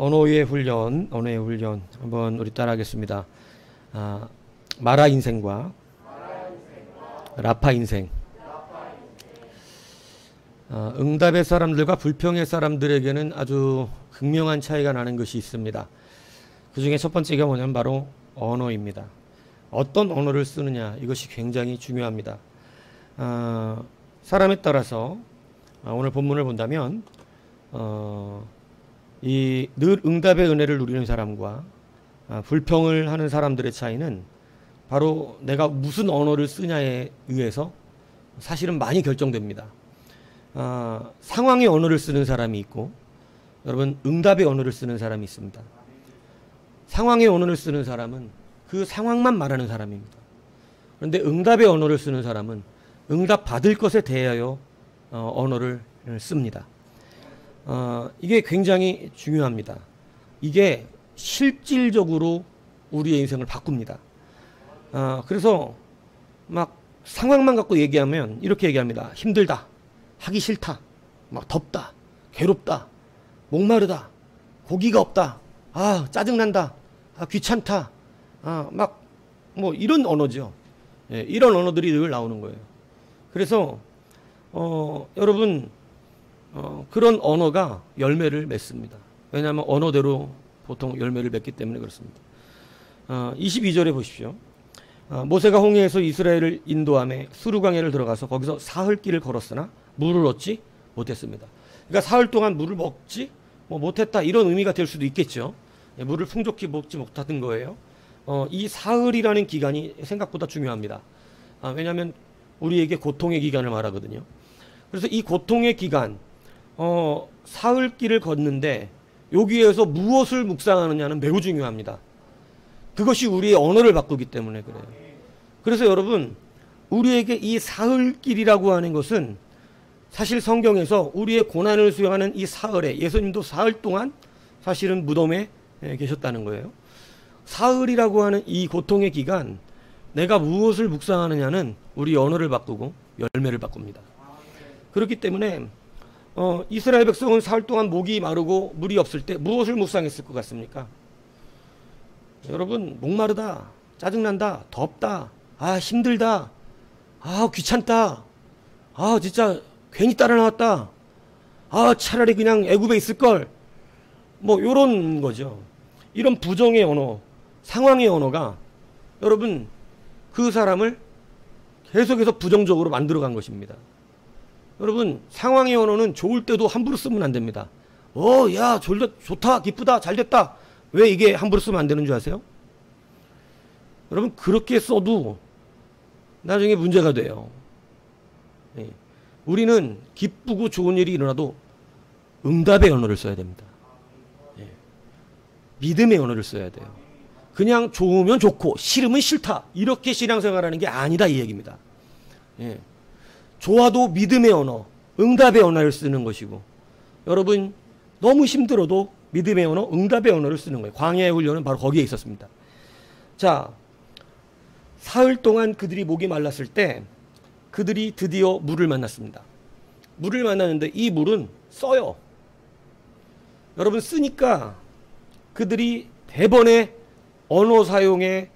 언어의 훈련 한번 우리 따라하겠습니다. 마라 인생과 라파 인생. 응답의 사람들과 불평의 사람들에게는 아주 극명한 차이가 나는 것이 있습니다. 그 중에 첫 번째가 뭐냐면 바로 언어입니다. 어떤 언어를 쓰느냐, 이것이 굉장히 중요합니다. 사람에 따라서 오늘 본문을 본다면 이 늘 응답의 은혜를 누리는 사람과 불평을 하는 사람들의 차이는 바로 내가 무슨 언어를 쓰냐에 의해서 사실은 많이 결정됩니다. 상황의 언어를 쓰는 사람이 있고, 여러분, 응답의 언어를 쓰는 사람이 있습니다. 상황의 언어를 쓰는 사람은 그 상황만 말하는 사람입니다. 그런데 응답의 언어를 쓰는 사람은 응답 받을 것에 대하여 언어를 씁니다. 이게 굉장히 중요합니다. 이게 실질적으로 우리의 인생을 바꿉니다. 그래서 막 상황만 갖고 얘기하면 이렇게 얘기합니다. 힘들다, 하기 싫다, 막 덥다, 괴롭다, 목마르다, 고기가 없다, 짜증난다, 귀찮다, 막 뭐 이런 언어죠. 예, 이런 언어들이 늘 나오는 거예요. 그래서 여러분, 그런 언어가 열매를 맺습니다. 왜냐하면 언어대로 보통 열매를 맺기 때문에 그렇습니다. 22절에 보십시오. 모세가 홍해에서 이스라엘을 인도함에 수르강에를 들어가서 거기서 사흘길을 걸었으나 물을 얻지 못했습니다. 그러니까 사흘 동안 물을 먹지 못했다, 이런 의미가 될 수도 있겠죠. 물을 풍족히 먹지 못하던 거예요. 이 사흘이라는 기간이 생각보다 중요합니다. 왜냐하면 우리에게 고통의 기간을 말하거든요. 그래서 이 고통의 기간, 사흘길을 걷는데 여기에서 무엇을 묵상하느냐는 매우 중요합니다. 그것이 우리의 언어를 바꾸기 때문에 그래요. 그래서 여러분, 우리에게 이 사흘길이라고 하는 것은 사실 성경에서 우리의 고난을 수용하는 이 사흘에, 예수님도 사흘 동안 사실은 무덤에 계셨다는 거예요. 사흘이라고 하는 이 고통의 기간, 내가 무엇을 묵상하느냐는 우리 언어를 바꾸고 열매를 바꿉니다. 그렇기 때문에 이스라엘 백성은 사흘 동안 목이 마르고 물이 없을 때 무엇을 묵상했을 것 같습니까? 여러분, 목마르다, 짜증난다, 덥다, 힘들다, 귀찮다, 진짜 괜히 따라 나왔다, 차라리 그냥 애굽에 있을걸, 뭐 요런 거죠. 이런 부정의 언어, 상황의 언어가 여러분 그 사람을 계속해서 부정적으로 만들어간 것입니다. 여러분, 상황의 언어는 좋을 때도 함부로 쓰면 안 됩니다. 야, 좋다, 기쁘다, 잘됐다. 왜 이게 함부로 쓰면 안 되는 줄 아세요? 여러분, 그렇게 써도 나중에 문제가 돼요. 우리는 기쁘고 좋은 일이 일어나도 응답의 언어를 써야 됩니다. 믿음의 언어를 써야 돼요. 그냥 좋으면 좋고 싫으면 싫다, 이렇게 신앙생활하는 게 아니다, 이 얘기입니다. 좋아도 믿음의 언어, 응답의 언어를 쓰는 것이고, 여러분 너무 힘들어도 믿음의 언어, 응답의 언어를 쓰는 거예요. 광야의 훈련은 바로 거기에 있었습니다. 자, 사흘 동안 그들이 목이 말랐을 때 그들이 드디어 물을 만났습니다. 물을 만났는데 이 물은 써요. 여러분, 쓰니까 그들이 대번에 언어 사용의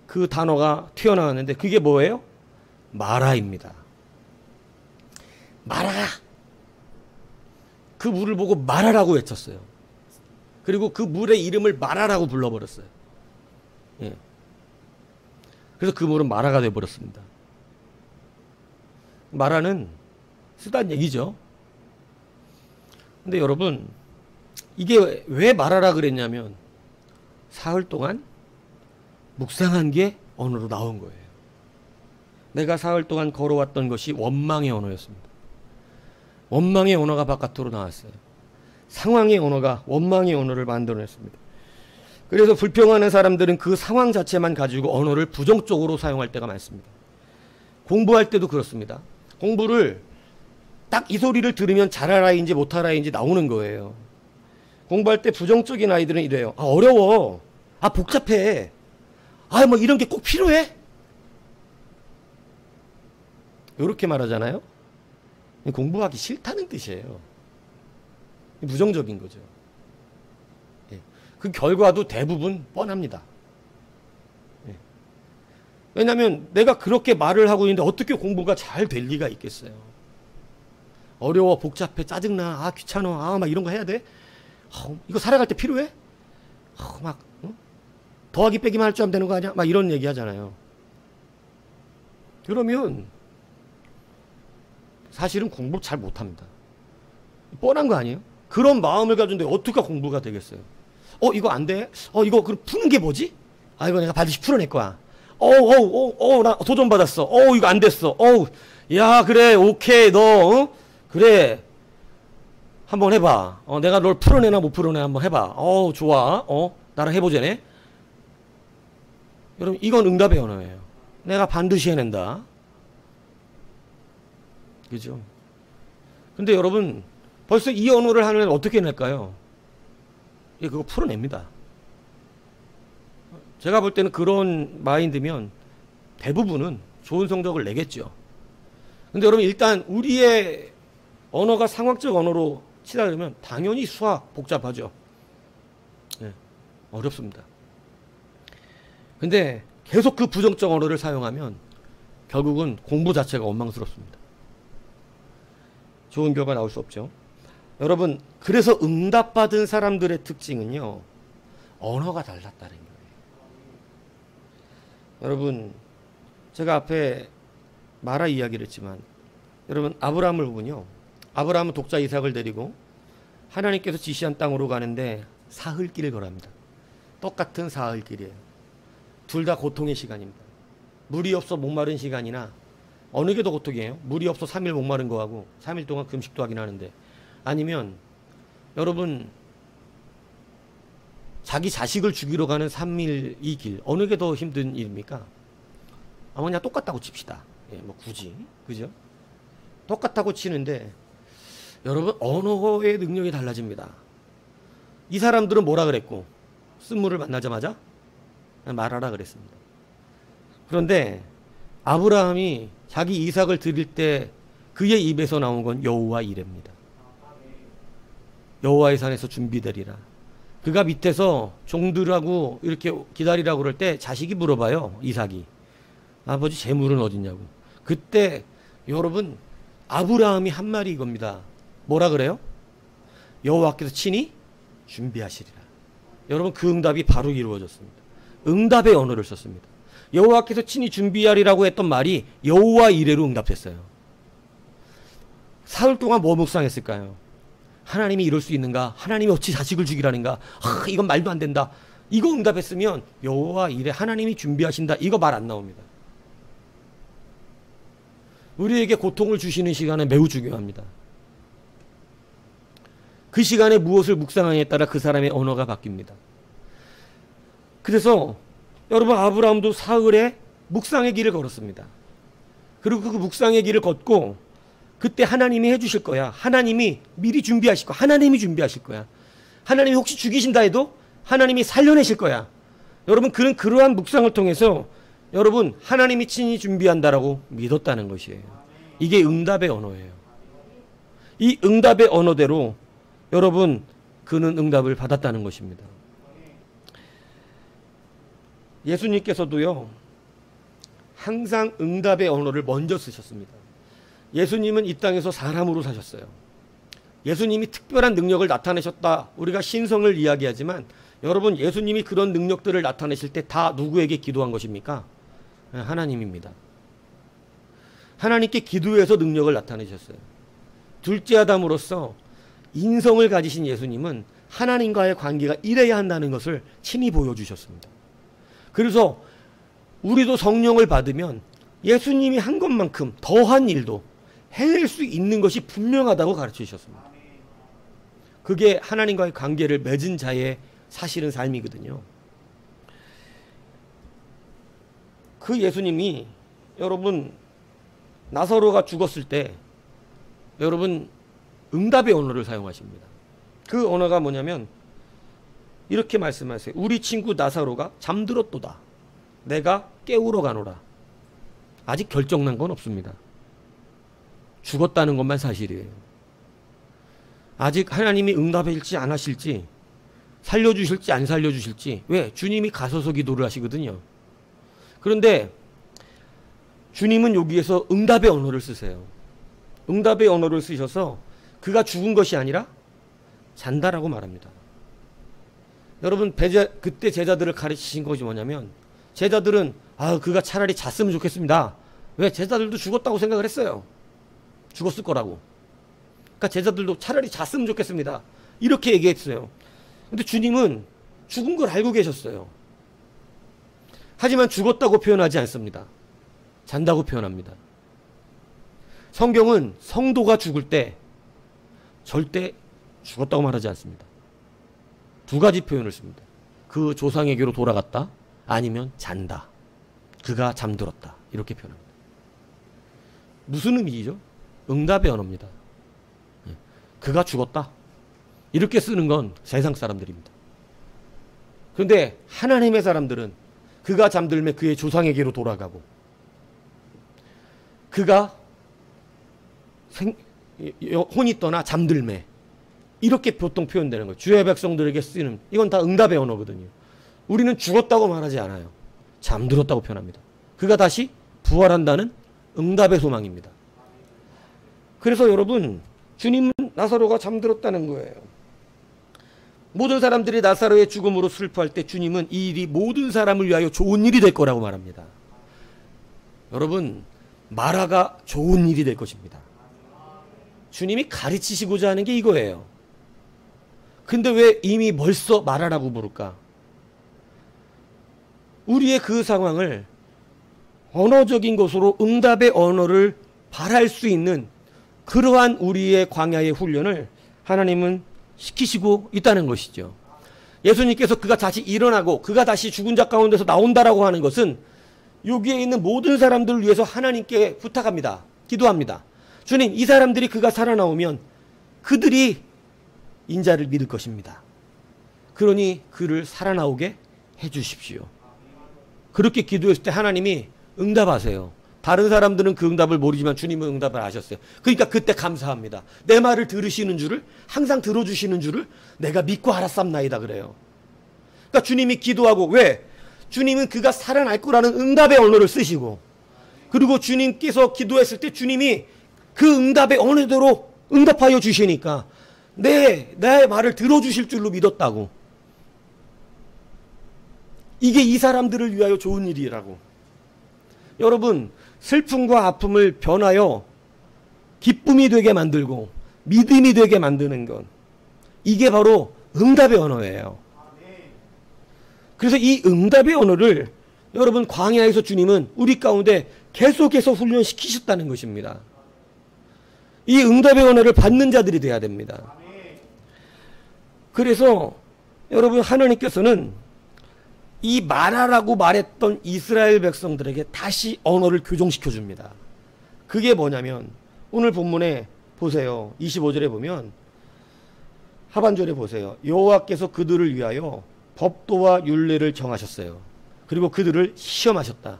그 단어가 튀어나왔는데 그게 뭐예요? 마라입니다. 마라. 그 물을 보고 마라라고 외쳤어요. 그리고 그 물의 이름을 마라라고 불러버렸어요. 그래서 그 물은 마라가 되어버렸습니다. 마라는 쓰다는 얘기죠. 근데 여러분, 이게 왜 마라라 그랬냐면 사흘 동안 묵상한 게 언어로 나온 거예요. 내가 사흘 동안 걸어왔던 것이 원망의 언어였습니다. 원망의 언어가 바깥으로 나왔어요. 상황의 언어가 원망의 언어를 만들어냈습니다. 그래서 불평하는 사람들은 그 상황 자체만 가지고 언어를 부정적으로 사용할 때가 많습니다. 공부할 때도 그렇습니다. 공부를 딱 이 소리를 들으면 잘할 아이인지 못할 아이인지 나오는 거예요. 공부할 때 부정적인 아이들은 이래요. 어려워. 복잡해. 뭐 이런 게 꼭 필요해? 이렇게 말하잖아요. 공부하기 싫다는 뜻이에요. 부정적인 거죠. 그 결과도 대부분 뻔합니다. 예. 왜냐하면 내가 그렇게 말을 하고 있는데 어떻게 공부가 잘 될 리가 있겠어요. 어려워, 복잡해, 짜증나, 아 귀찮아, 아 막 이런 거 해야 돼? 이거 살아갈 때 필요해? 막 더하기 빼기만 할 줄 알면 되는 거 아니야? 막 이런 얘기 하잖아요. 그러면 사실은 공부를 잘 못합니다. 뻔한 거 아니에요? 그런 마음을 가졌는데 어떻게 공부가 되겠어요? 이거 안 돼? 이거 그럼 푸는 게 뭐지? 이거 내가 반드시 풀어낼 거야. 나 도전 받았어. 이거 안 됐어. 야, 그래, 오케이, 너, 그래. 한번 해봐. 내가 널 풀어내나 못 풀어내나 한번 해봐. 좋아. 나랑 해보자네. 여러분, 이건 응답의 언어예요. 내가 반드시 해낸다. 그죠? 근데 여러분, 벌써 이 언어를 하면 어떻게 낼까요? 그거 풀어냅니다. 제가 볼 때는 그런 마인드면 대부분은 좋은 성적을 내겠죠. 근데 여러분, 일단 우리의 언어가 상황적 언어로 치다 그러면 당연히 수학 복잡하죠. 네, 어렵습니다. 근데 계속 그 부정적 언어를 사용하면 결국은 공부 자체가 원망스럽습니다. 좋은 결과 나올 수 없죠. 여러분, 그래서 응답받은 사람들의 특징은요, 언어가 달랐다는 거예요. 여러분, 제가 앞에 마라 이야기를 했지만, 여러분, 아브라함을 보면요, 아브라함은 독자 이삭을 데리고 하나님께서 지시한 땅으로 가는데 사흘길을 걸어갑니다. 똑같은 사흘길이에요. 둘 다 고통의 시간입니다. 물이 없어 목마른 시간이나 어느 게 더 고통이에요? 물이 없어 3일 목마른 거하고 3일 동안 금식도 하긴 하는데, 아니면 여러분 자기 자식을 죽이러 가는 3일 이 길, 어느 게 더 힘든 일입니까? 그냥 똑같다고 칩시다. 뭐 굳이, 그죠? 똑같다고 치는데 여러분, 언어의 능력이 달라집니다. 이 사람들은 뭐라 그랬고, 쓴물을 만나자마자 말하라 그랬습니다. 그런데 아브라함이 자기 이삭을 드릴 때 그의 입에서 나온 건 여호와 이레입니다. 여호와의 산에서 준비되리라. 그가 밑에서 종들하고 이렇게 기다리라고 그럴 때 자식이 물어봐요. 이삭이, 아버지 재물은 어딨냐고. 그때 여러분, 아브라함이 한 말이 이겁니다. 뭐라 그래요? 여호와께서 친히 준비하시리라. 여러분, 그 응답이 바로 이루어졌습니다. 응답의 언어를 썼습니다. 여호와께서 친히 준비하리라고 했던 말이 여호와 이레로 응답했어요. 사흘 동안 뭐 묵상했을까요? 하나님이 이럴 수 있는가? 하나님이 어찌 자식을 죽이라는가? 이건 말도 안 된다. 이거 응답했으면 여호와 이레, 하나님이 준비하신다, 이거 말 안 나옵니다. 우리에게 고통을 주시는 시간은 매우 중요합니다. 그 시간에 무엇을 묵상하느냐에 따라 그 사람의 언어가 바뀝니다. 그래서 여러분, 아브라함도 사흘에 묵상의 길을 걸었습니다. 그리고 그 묵상의 길을 걷고 그때 하나님이 해주실 거야. 하나님이 미리 준비하실 거야. 하나님이 준비하실 거야. 하나님이 혹시 죽이신다 해도 하나님이 살려내실 거야. 여러분, 그는 그러한 묵상을 통해서 여러분, 하나님이 친히 준비한다라고 믿었다는 것이에요. 이게 응답의 언어예요. 이 응답의 언어대로 여러분, 그는 응답을 받았다는 것입니다. 예수님께서도요, 항상 응답의 언어를 먼저 쓰셨습니다. 예수님은 이 땅에서 사람으로 사셨어요. 예수님이 특별한 능력을 나타내셨다, 우리가 신성을 이야기하지만 여러분, 예수님이 그런 능력들을 나타내실 때 다 누구에게 기도한 것입니까? 하나님입니다. 하나님께 기도해서 능력을 나타내셨어요. 둘째 아담으로서 인성을 가지신 예수님은 하나님과의 관계가 이래야 한다는 것을 친히 보여주셨습니다. 그래서 우리도 성령을 받으면 예수님이 한 것만큼 더한 일도 해낼 수 있는 것이 분명하다고 가르쳐 주셨습니다. 그게 하나님과의 관계를 맺은 자의 사실은 삶이거든요. 그 예수님이 여러분, 나사로가 죽었을 때 여러분, 응답의 언어를 사용하십니다. 그 언어가 뭐냐면 이렇게 말씀하세요. 우리 친구 나사로가 잠들었도다. 내가 깨우러 가노라. 아직 결정난 건 없습니다. 죽었다는 것만 사실이에요. 아직 하나님이 응답할지 안 하실지 살려주실지 안 살려주실지. 왜? 주님이 가소서 기도를 하시거든요. 그런데 주님은 여기에서 응답의 언어를 쓰세요. 응답의 언어를 쓰셔서 그가 죽은 것이 아니라 잔다라고 말합니다. 여러분, 그때 제자들을 가르치신 것이 뭐냐면, 제자들은 그가 차라리 잤으면 좋겠습니다. 왜? 제자들도 죽었다고 생각을 했어요. 죽었을 거라고. 그러니까 제자들도 차라리 잤으면 좋겠습니다. 이렇게 얘기했어요. 근데 주님은 죽은 걸 알고 계셨어요. 하지만 죽었다고 표현하지 않습니다. 잔다고 표현합니다. 성경은 성도가 죽을 때 절대 죽었다고 말하지 않습니다. 두 가지 표현을 씁니다. 그 조상에게로 돌아갔다, 아니면 잔다. 그가 잠들었다. 이렇게 표현합니다. 무슨 의미죠? 응답의 언어입니다. 그가 죽었다. 이렇게 쓰는 건 세상 사람들입니다. 그런데 하나님의 사람들은 그가 잠들매 그의 조상에게로 돌아가고, 그가 혼이 떠나 잠들매, 이렇게 보통 표현되는 거예요. 주의 백성들에게 쓰이는, 이건 다 응답의 언어거든요. 우리는 죽었다고 말하지 않아요. 잠들었다고 표현합니다. 그가 다시 부활한다는 응답의 소망입니다. 그래서 여러분, 주님은 나사로가 잠들었다는 거예요. 모든 사람들이 나사로의 죽음으로 슬퍼할 때 주님은 이 일이 모든 사람을 위하여 좋은 일이 될 거라고 말합니다. 여러분, 마라가 좋은 일이 될 것입니다. 주님이 가르치시고자 하는 게 이거예요. 근데 왜 이미 벌써 마라라고 부를까? 우리의 그 상황을 언어적인 것으로 응답의 언어를 발할 수 있는 그러한 우리의 광야의 훈련을 하나님은 시키시고 있다는 것이죠. 예수님께서 그가 다시 일어나고 그가 다시 죽은 자 가운데서 나온다라고 하는 것은 여기에 있는 모든 사람들을 위해서 하나님께 부탁합니다. 기도합니다. 주님, 이 사람들이 그가 살아나오면 그들이 인자를 믿을 것입니다. 그러니 그를 살아나오게 해주십시오. 그렇게 기도했을 때 하나님이 응답하세요. 다른 사람들은 그 응답을 모르지만 주님은 응답을 하셨어요. 그러니까 그때 감사합니다. 내 말을 들으시는 줄을, 항상 들어주시는 줄을 내가 믿고 알았삼나이다 그래요. 그러니까 주님이 기도하고, 왜? 주님은 그가 살아날 거라는 응답의 언어를 쓰시고, 그리고 주님께서 기도했을 때 주님이 그 응답의 언어대로 응답하여 주시니까 나의 말을 들어주실 줄로 믿었다고. 이게 이 사람들을 위하여 좋은 일이라고. 여러분, 슬픔과 아픔을 변하여 기쁨이 되게 만들고 믿음이 되게 만드는 것, 이게 바로 응답의 언어예요. 그래서 이 응답의 언어를 여러분, 광야에서 주님은 우리 가운데 계속해서 훈련시키셨다는 것입니다. 이 응답의 언어를 받는 자들이 돼야 됩니다. 그래서 여러분, 하나님께서는 이 마라라고 말했던 이스라엘 백성들에게 다시 언어를 교정시켜 줍니다. 그게 뭐냐면, 오늘 본문에 보세요. 25절에 보면, 하반절에 보세요. 여호와께서 그들을 위하여 법도와 율례를 정하셨어요. 그리고 그들을 시험하셨다.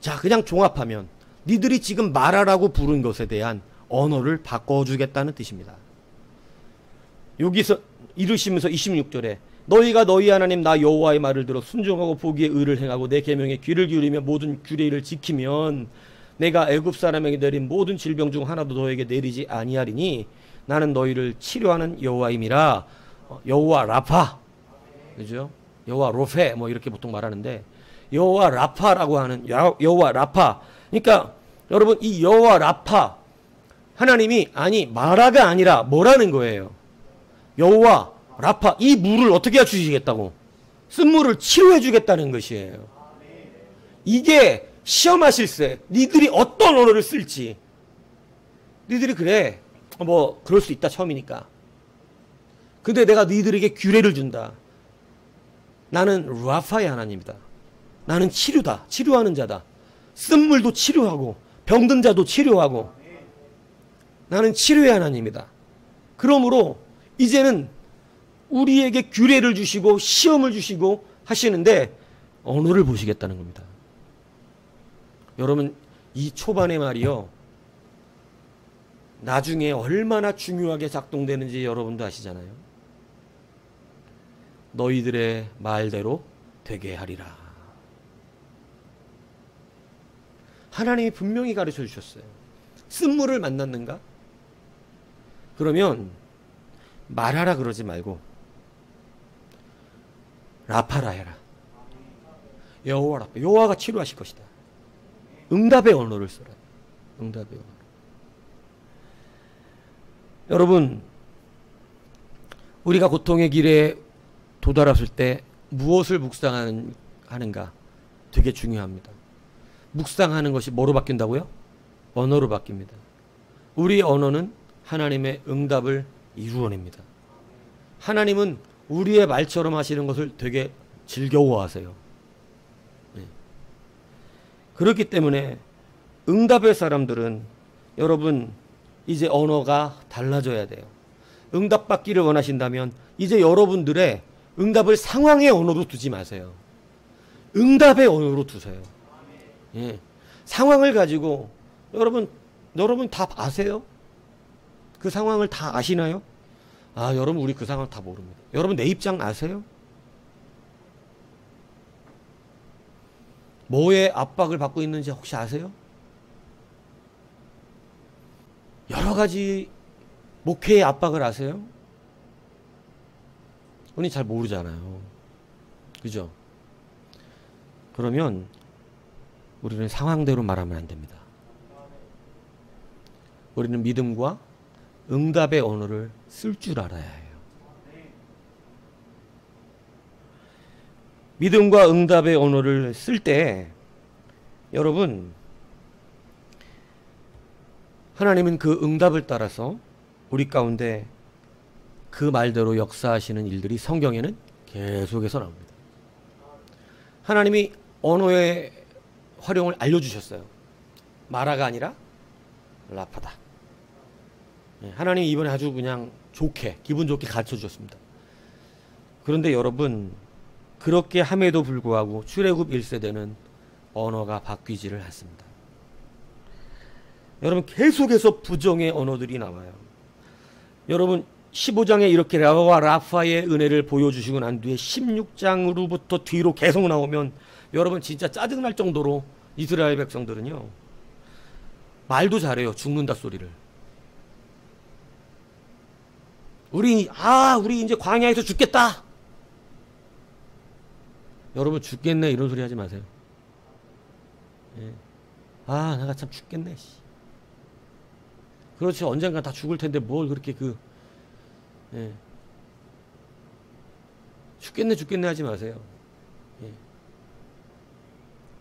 자, 그냥 종합하면 니들이 지금 마라라고 부른 것에 대한 언어를 바꿔주겠다는 뜻입니다. 여기서 이르시면서 26절에 너희가 너희 하나님 나 여호와의 말을 들어 순종하고 보기에 의를 행하고 내 계명에 귀를 기울이며 모든 규례를 지키면 내가 애굽 사람에게 내린 모든 질병 중 하나도 너에게 내리지 아니하리니 나는 너희를 치료하는 여호와임이라. 여호와 라파, 그죠? 여호와 로페 뭐 이렇게 보통 말하는데, 여호와 라파라고 하는 여호와 라파. 그러니까 여러분, 이 여호와 라파, 하나님이 마라가 아니라 뭐라는 거예요? 여호와 라파, 이 물을 어떻게 해주시겠다고? 쓴물을 치료해 주겠다는 것이에요. 이게 시험하실세, 니들이 어떤 언어를 쓸지. 니들이 그래, 뭐 그럴 수 있다, 처음이니까. 근데 내가 니들에게 규례를 준다. 나는 라파의 하나님이다. 나는 치료다, 치료하는 자다. 쓴물도 치료하고 병든 자도 치료하고, 나는 치료의 하나님이다. 그러므로 이제는 우리에게 규례를 주시고 시험을 주시고 하시는데 언어를 보시겠다는 겁니다. 여러분, 이 초반의 말이요, 나중에 얼마나 중요하게 작동되는지 여러분도 아시잖아요. 너희들의 말대로 되게 하리라. 하나님이 분명히 가르쳐 주셨어요. 쓴물을 만났는가? 그러면 말하라 그러지 말고 라파라 해라. 여호와 라파. 여호와가 치료하실 것이다. 응답의 언어를 써라. 응답의 언어. 여러분, 우리가 고통의 길에 도달했을 때 무엇을 묵상하는가 되게 중요합니다. 묵상하는 것이 뭐로 바뀐다고요? 언어로 바뀝니다. 우리의 언어는 하나님의 응답을 이루어냅니다. 하나님은 우리의 말처럼 하시는 것을 되게 즐거워하세요. 네. 그렇기 때문에 응답의 사람들은 여러분 이제 언어가 달라져야 돼요. 응답받기를 원하신다면 이제 여러분들의 응답을 상황의 언어로 두지 마세요. 응답의 언어로 두세요. 예. 상황을 가지고 여러분 다 아세요? 그 상황을 다 아시나요? 아, 여러분 우리 그 상황 다 모릅니다. 여러분 내 입장 아세요? 뭐에 압박을 받고 있는지 혹시 아세요? 여러 가지 목회의 압박을 아세요? 우리 잘 모르잖아요. 그죠? 그러면 우리는 상황대로 말하면 안 됩니다. 우리는 믿음과 응답의 언어를 쓸 줄 알아야 해요. 믿음과 응답의 언어를 쓸 때 여러분 하나님은 그 응답을 따라서 우리 가운데 그 말대로 역사하시는 일들이 성경에는 계속해서 나옵니다. 하나님이 언어의 활용을 알려주셨어요. 마라가 아니라 라파다. 하나님이 이번에 아주 그냥 좋게 기분 좋게 가르쳐 주셨습니다. 그런데 여러분 그렇게 함에도 불구하고 출애굽 1세대는 언어가 바뀌지를 않습니다. 여러분 계속해서 부정의 언어들이 나와요. 여러분 15장에 이렇게 라와 라파의 은혜를 보여주시고 난 뒤에 16장으로부터 뒤로 계속 나오면 여러분 진짜 짜증날 정도로 이스라엘 백성들은요 말도 잘해요. 죽는다 소리를. 우리 이제 광야에서 죽겠다. 여러분 죽겠네 이런 소리 하지 마세요. 예. 내가 참 죽겠네. 그렇지 언젠가 다 죽을 텐데 뭘 그렇게 예. 죽겠네 하지 마세요. 예.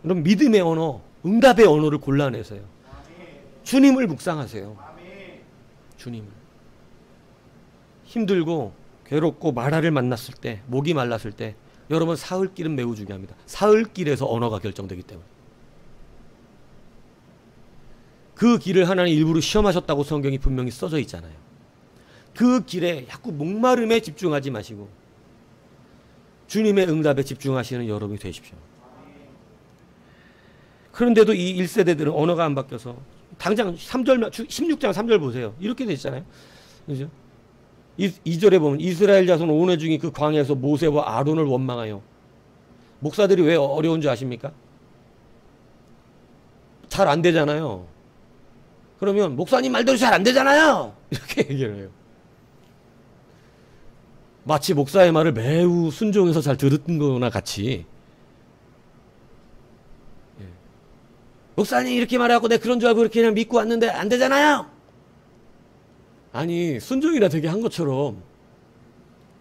그럼 믿음의 언어, 응답의 언어를 골라내세요. 주님을 묵상하세요. 주님을. 힘들고 괴롭고 마라를 만났을 때, 목이 말랐을 때 여러분 사흘길은 매우 중요합니다. 사흘길에서 언어가 결정되기 때문에. 그 길을 하나님 일부러 시험하셨다고 성경이 분명히 써져 있잖아요. 그 길에 자꾸 목마름에 집중하지 마시고 주님의 응답에 집중하시는 여러분이 되십시오. 그런데도 이 1세대들은 언어가 안 바뀌어서 당장 3절, 16장 3절 보세요. 이렇게 돼 있잖아요. 그죠? 2절에 보면 이스라엘 자손 온 회 중에 그 광야에서 모세와 아론을 원망하여. 목사들이 왜 어려운 줄 아십니까? 잘 안 되잖아요. 그러면 목사님 말대로 잘 안 되잖아요. 이렇게 얘기를 해요. 마치 목사의 말을 매우 순종해서 잘 들은 거나 같이. 예. 목사님 이렇게 말하고 내가 그런 줄 알고 이렇게 그냥 믿고 왔는데 안 되잖아요. 아니 순종이라 되게 한 것처럼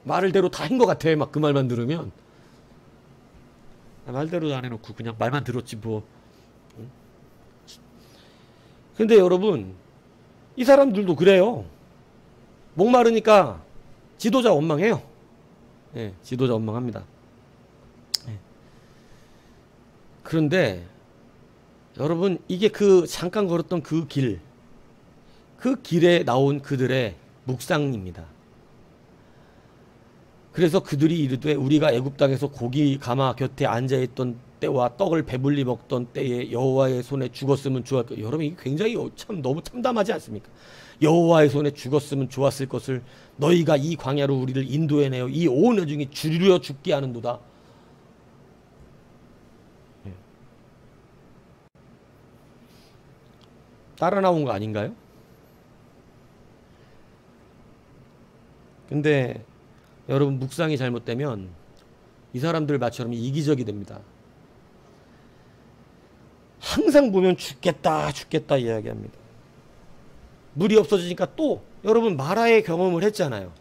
말을대로 다 한 것 같아. 막 그 말만 들으면 말대로 안 해놓고 그냥 말만 들었지 뭐. 근데 여러분 이 사람들도 그래요. 목마르니까 지도자 원망해요. 예, 지도자 원망합니다. 예. 그런데 여러분 이게 그 잠깐 걸었던 그 길에 나온 그들의 묵상입니다. 그래서 그들이 이르되 우리가 애굽 땅에서 고기 가마 곁에 앉아있던 때와 떡을 배불리 먹던 때에 여호와의 손에 죽었으면 좋았고. 여러분 이게 굉장히 참 너무 참담하지 않습니까? 여호와의 손에 죽었으면 좋았을 것을 너희가 이 광야로 우리를 인도해내어 이 온 회중이 주려 죽게 하는도다. 따라 나온 거 아닌가요? 근데 여러분, 묵상이 잘못되면 이 사람들 말처럼 이기적이 됩니다. 항상 보면 죽겠다 죽겠다 이야기합니다. 물이 없어지니까 또 여러분 마라의 경험을 했잖아요.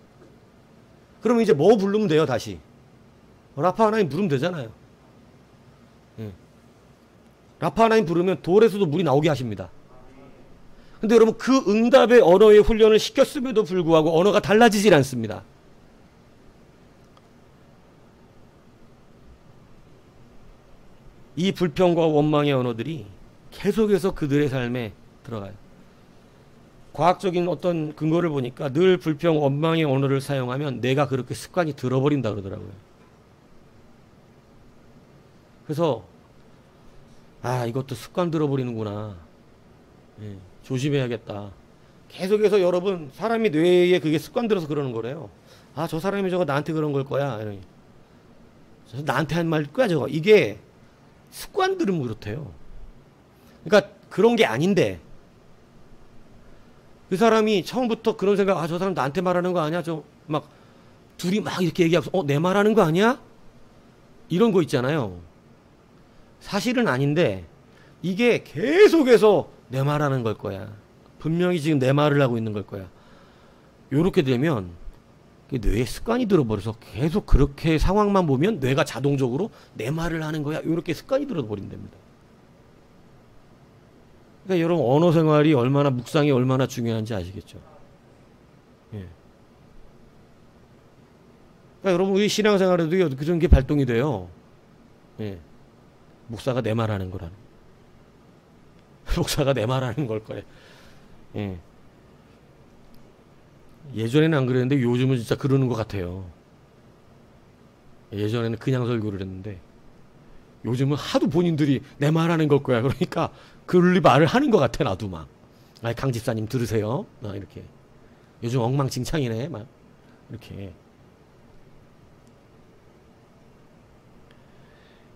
그러면 이제 뭐 부르면 돼요? 다시 라파 하나님 부르면 되잖아요. 라파 하나님 부르면 돌에서도 물이 나오게 하십니다. 근데 여러분, 그 응답의 언어의 훈련을 시켰음에도 불구하고 언어가 달라지질 않습니다. 이 불평과 원망의 언어들이 계속해서 그들의 삶에 들어가요. 과학적인 어떤 근거를 보니까 늘 불평, 원망의 언어를 사용하면 뇌가 그렇게 습관이 들어버린다 그러더라고요. 그래서 이것도 습관 들어버리는구나. 조심해야겠다. 계속해서 여러분, 사람이 뇌에 그게 습관 들어서 그러는 거래요. 저 사람이 저거 나한테 그런 걸 거야. 이러니. 나한테 한 말 거야 저거. 이게 습관 들으면 그렇대요. 그러니까 그런 게 아닌데 그 사람이 처음부터 그런 생각, 저 사람 나한테 말하는 거 아니야? 저 막 둘이 막 이렇게 얘기하고 내 말하는 거 아니야? 이런 거 있잖아요. 사실은 아닌데 이게 계속해서 내 말하는 걸 거야. 분명히 지금 내 말을 하고 있는 걸 거야. 요렇게 되면 뇌에 습관이 들어버려서 계속 그렇게 상황만 보면 뇌가 자동적으로 내 말을 하는 거야. 요렇게 습관이 들어버린답니다. 그러니까 여러분, 언어 생활이 얼마나, 묵상이 얼마나 중요한지 아시겠죠? 그러니까 여러분, 우리 신앙생활에도 그런 게 발동이 돼요. 목사가 내 말하는 거라는. 목사가 내 말하는 걸 거예요. 예전에는 안 그랬는데 요즘은 진짜 그러는 것 같아요. 예전에는 그냥 설교를 했는데 요즘은 하도 본인들이 내 말하는 걸 거야. 그러니까 그 말을 하는 것 같아. 나도 막 강 집사님 들으세요. 이렇게 요즘 엉망진창이네. 막 이렇게.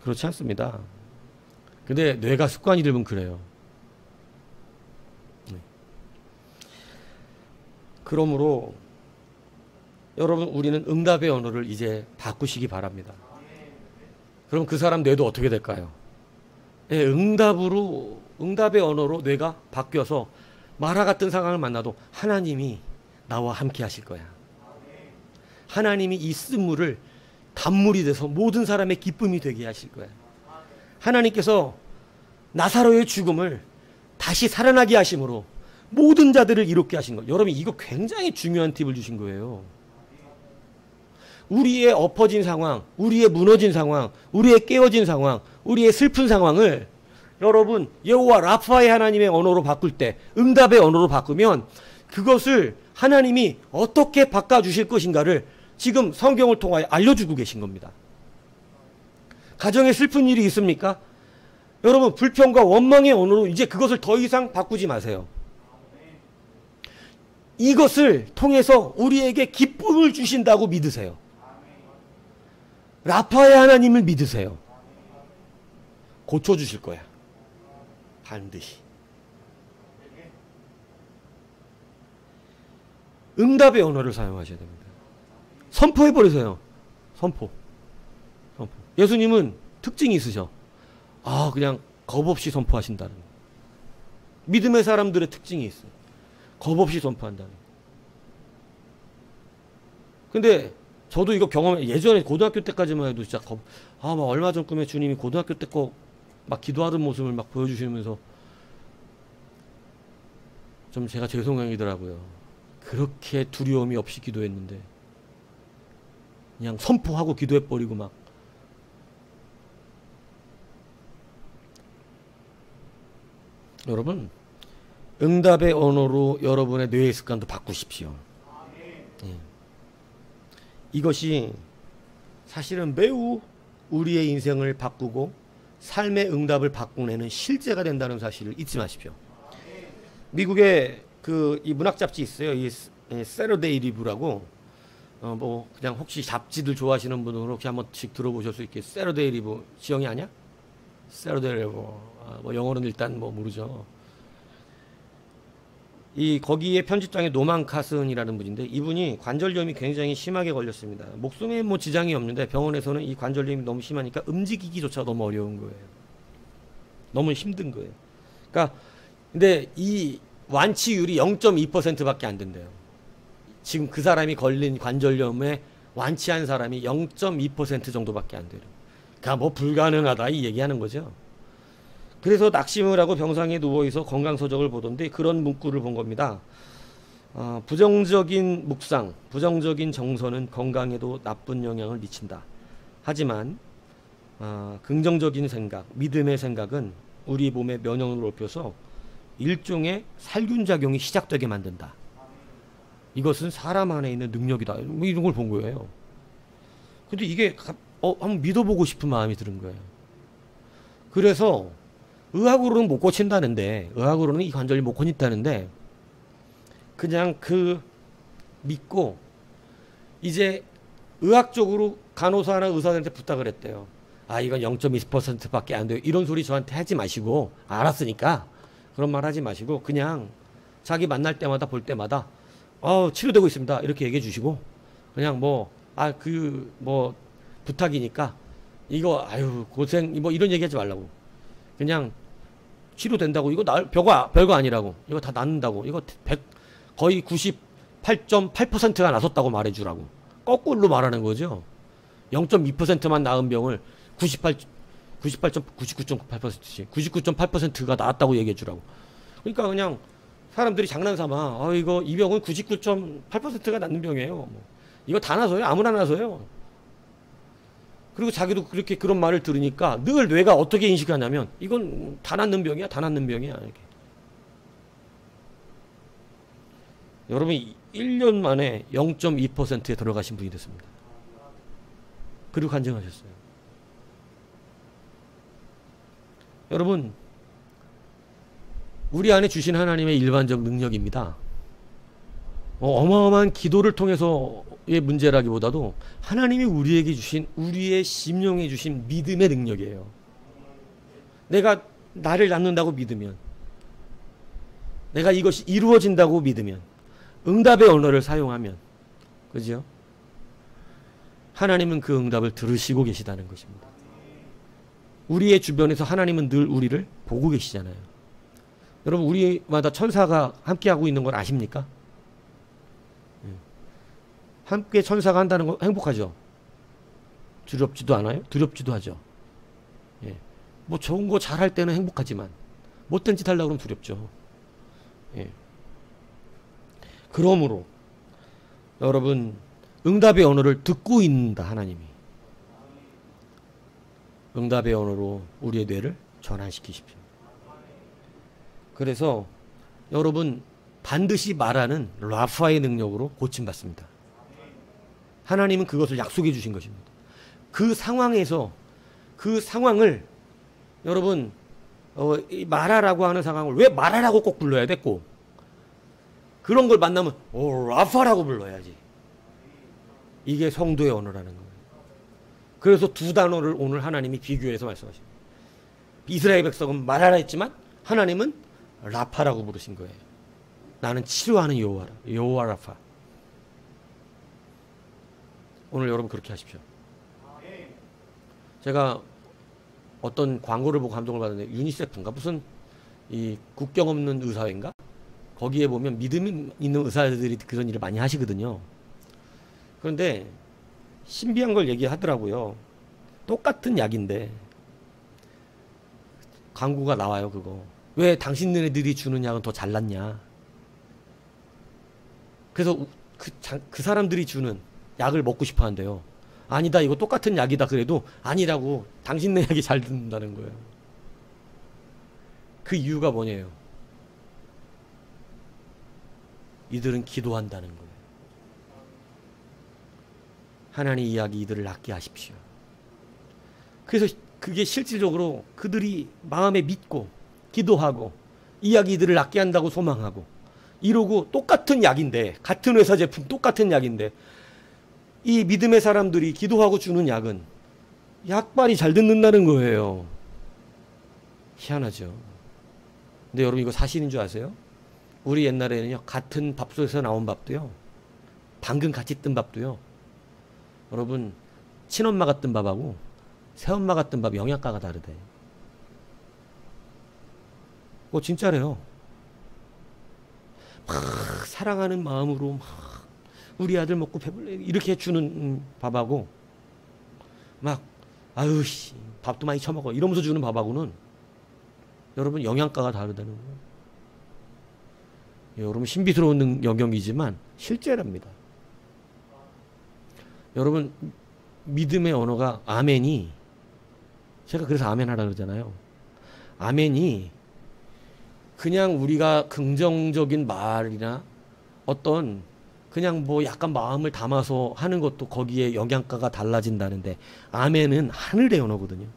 그렇지 않습니다. 근데 뇌가 습관이 들면 그래요. 그러므로 여러분, 우리는 응답의 언어를 이제 바꾸시기 바랍니다. 그럼 그 사람 뇌도 어떻게 될까요? 응답의 언어로 뇌가 바뀌어서 마라 같은 상황을 만나도 하나님이 나와 함께 하실 거야. 하나님이 이 쓴물을 단물이 돼서 모든 사람의 기쁨이 되게 하실 거야. 하나님께서 나사로의 죽음을 다시 살아나게 하심으로 모든 자들을 이롭게 하신 거. 여러분, 이거 굉장히 중요한 팁을 주신 거예요. 우리의 엎어진 상황, 우리의 무너진 상황, 우리의 깨어진 상황, 우리의 슬픈 상황을 여러분, 여호와 라파의 하나님의 언어로 바꿀 때, 응답의 언어로 바꾸면 그것을 하나님이 어떻게 바꿔주실 것인가를 지금 성경을 통하여 알려주고 계신 겁니다. 가정에 슬픈 일이 있습니까? 여러분, 불평과 원망의 언어로 이제 그것을 더 이상 바꾸지 마세요. 이것을 통해서 우리에게 기쁨을 주신다고 믿으세요. 라파의 하나님을 믿으세요. 고쳐주실 거야. 반드시. 응답의 언어를 사용하셔야 됩니다. 선포해버리세요. 선포. 예수님은 특징이 있으셔. 그냥 겁 없이 선포하신다는. 믿음의 사람들의 특징이 있어요. 겁 없이 선포한다는. 근데 저도 이거 예전에 고등학교 때까지만 해도 진짜 막 얼마 전 꿈에 주님이 고등학교 때 거 막 기도하던 모습을 막 보여주시면서 좀 제가 죄송하더라고요. 그렇게 두려움이 없이 기도했는데 그냥 선포하고 기도해버리고 막. 여러분, 응답의 언어로 여러분의 뇌의 습관도 바꾸십시오. 이것이 사실은 매우 우리의 인생을 바꾸고 삶의 응답을 바꾸내는 실제가 된다는 사실을 잊지 마십시오. 미국의 이 문학 잡지 있어요. 이 세러데이 리브라고. 뭐 그냥 혹시 잡지들 좋아하시는 분은 혹시 한 번씩 들어보실 수 있게. 세러데이 리브 지영이 아냐? 세러데이 리브. 뭐 영어로는 일단 뭐 모르죠. 거기에 편집장에 노만 카슨이라는 분인데, 이분이 관절염이 굉장히 심하게 걸렸습니다. 목숨에 뭐 지장이 없는데 병원에서는 이 관절염이 너무 심하니까 움직이기조차 너무 어려운 거예요. 너무 힘든 거예요. 그러니까 근데 이 완치율이 0.2%밖에 안 된대요. 지금 그 사람이 걸린 관절염에 완치한 사람이 0.2% 정도밖에 안 돼요. 그러니까 뭐 불가능하다 이 얘기하는 거죠. 그래서 낙심을 하고 병상에 누워있어 건강서적을 보던데 그런 문구를 본 겁니다. 부정적인 묵상, 부정적인 정서는 건강에도 나쁜 영향을 미친다. 하지만 긍정적인 생각, 믿음의 생각은 우리 몸의 면역력을 높여서 일종의 살균작용이 시작되게 만든다. 이것은 사람 안에 있는 능력이다. 뭐 이런 걸 본 거예요. 근데 이게 한번 믿어보고 싶은 마음이 드는 거예요. 그래서 의학으로는 못 고친다는데, 의학으로는 이 관절이 못 고친다는데, 그냥 믿고 이제 의학적으로 간호사나 의사들한테 부탁을 했대요. 이건 0.2%밖에 안 돼요. 이런 소리 저한테 하지 마시고, 알았으니까 그런 말 하지 마시고 그냥 자기 만날 때마다 볼 때마다 치료되고 있습니다 이렇게 얘기해 주시고, 그냥 부탁이니까 이거 고생 뭐 이런 얘기 하지 말라고. 그냥 치료된다고, 이거 별거 아니라고, 이거 다 낫는다고, 이거 거의 98.8%가 나섰다고 말해주라고. 거꾸로 말하는 거죠. 0.2%만 나은 병을 99.8%씩 99.8%가 나았다고 얘기해 주라고. 그러니까 그냥 사람들이 장난삼아 이 병은 99.8%가 낫는 병이에요. 이거 다 나서요. 아무나 나서요. 그리고 자기도 그렇게 그런 말을 들으니까 늘 뇌가 어떻게 인식하냐면 이건 다 낫는 병이야. 다 낫는 병이야. 이렇게. 여러분이 1년 만에 0.2%에 들어가신 분이 됐습니다. 그리고 간증하셨어요. 여러분, 우리 안에 주신 하나님의 일반적 능력입니다. 어마어마한 기도를 통해서의 문제라기보다도 하나님이 우리에게 주신, 우리의 심령에 주신 믿음의 능력이에요. 내가 나를 낳는다고 믿으면, 내가 이것이 이루어진다고 믿으면, 응답의 언어를 사용하면, 그죠? 하나님은 그 응답을 들으시고 계시다는 것입니다. 우리의 주변에서 하나님은 늘 우리를 보고 계시잖아요. 여러분, 우리마다 천사가 함께하고 있는 걸 아십니까? 함께 천사가 한다는 거 행복하죠? 두렵지도 않아요? 두렵지도 하죠. 뭐 좋은 거 잘할 때는 행복하지만 못된 짓 하려고 그러면 두렵죠. 그러므로 여러분, 응답의 언어를 듣고 있는다. 하나님이 응답의 언어로 우리의 뇌를 전환시키십시오. 그래서 여러분, 반드시 말하는 라파의 능력으로 고침받습니다. 하나님은 그것을 약속해 주신 것입니다. 그 상황에서 그 상황을 여러분 말하라고 하는 상황을 왜 말하라고 꼭 불러야 돼? 꼭 그런 걸 만나면 라파라고 불러야지. 이게 성도의 언어라는 거예요. 그래서 두 단어를 오늘 하나님이 비교해서 말씀하십니다. 이스라엘 백성은 말하라 했지만 하나님은 라파라고 부르신 거예요. 나는 치료하는 여호와라. 여호와 라파. 오늘 여러분 그렇게 하십시오. 제가 어떤 광고를 보고 감동을 받았는데, 유니세프인가 무슨 이 국경 없는 의사회인가, 거기에 보면 믿음 있는 의사들이 그런 일을 많이 하시거든요. 그런데 신비한 걸 얘기하더라고요. 똑같은 약인데 광고가 나와요. 그거 왜 당신네들이 주는 약은 더 잘났냐. 그래서 그 사람들이 주는 약을 먹고 싶어 한대요. 아니다, 이거 똑같은 약이다. 그래도 아니라고, 당신네 약이 잘 듣는다는 거예요. 그 이유가 뭐냐요? 이들은 기도한다는 거예요. 하나님 이 약이 이들을 낫게 하십시오. 그래서 그게 실질적으로 그들이 마음에 믿고 기도하고 이 약이 이들을 낫게 한다고 소망하고 이러고 똑같은 약인데, 같은 회사 제품 똑같은 약인데, 이 믿음의 사람들이 기도하고 주는 약은 약발이 잘 듣는다는 거예요. 희한하죠. 근데 여러분 이거 사실인 줄 아세요? 우리 옛날에는요, 같은 밥솥에서 나온 밥도요, 방금 같이 뜬 밥도요, 여러분 친엄마가 뜬 밥하고 새엄마가 뜬 밥 영양가가 다르대. 그거 진짜래요. 막 사랑하는 마음으로 막 우리 아들 먹고 배불러 이렇게 주는 밥하고, 막 아유 씨 밥도 많이 처먹어 이러면서 주는 밥하고는 여러분 영양가가 다르다는 거예요. 여러분 신비스러운 영역이지만 실제랍니다. 여러분 믿음의 언어가 아멘이, 제가 그래서 아멘 하라 그러잖아요. 아멘이 그냥 우리가 긍정적인 말이나 어떤 그냥 뭐 약간 마음을 담아서 하는 것도 거기에 영양가가 달라진다는데, 아멘은 하늘의 언어거든요.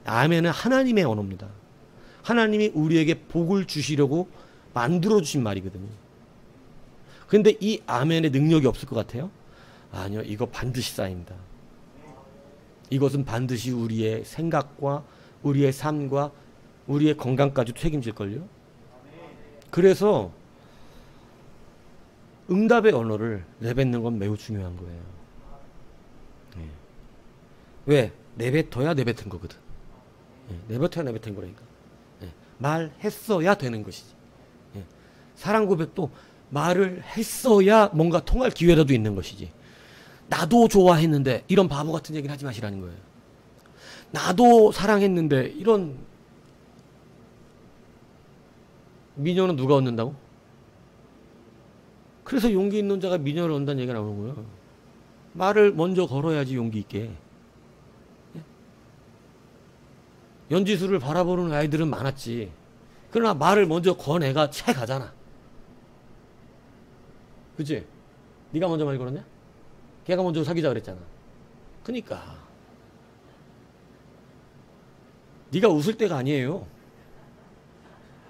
아멘은 하나님의 언어입니다. 하나님이 우리에게 복을 주시려고 만들어 주신 말이거든요. 근데 이 아멘의 능력이 없을 것 같아요? 아니요, 이거 반드시 쌓입니다. 이것은 반드시 우리의 생각과 우리의 삶과 우리의 건강까지 책임질걸요. 그래서 응답의 언어를 내뱉는 건 매우 중요한 거예요. 네. 왜? 내뱉어야 내뱉은 거거든. 네. 내뱉어야 내뱉은 거라니까. 네. 말했어야 되는 것이지. 네. 사랑 고백도 말을 했어야 뭔가 통할 기회라도 있는 것이지. 나도 좋아했는데 이런 바보 같은 얘기는 하지 마시라는 거예요. 나도 사랑했는데 이런 미녀는 누가 얻는다고? 그래서 용기 있는 자가 미녀를 얻는다는 얘기가 나오는 거예요. 말을 먼저 걸어야지 용기 있게. 연지수를 바라보는 아이들은 많았지. 그러나 말을 먼저 건 애가 채 가잖아. 그치? 네가 먼저 말 걸었냐? 걔가 먼저 사귀자 그랬잖아. 그니까 네가 웃을 때가 아니에요.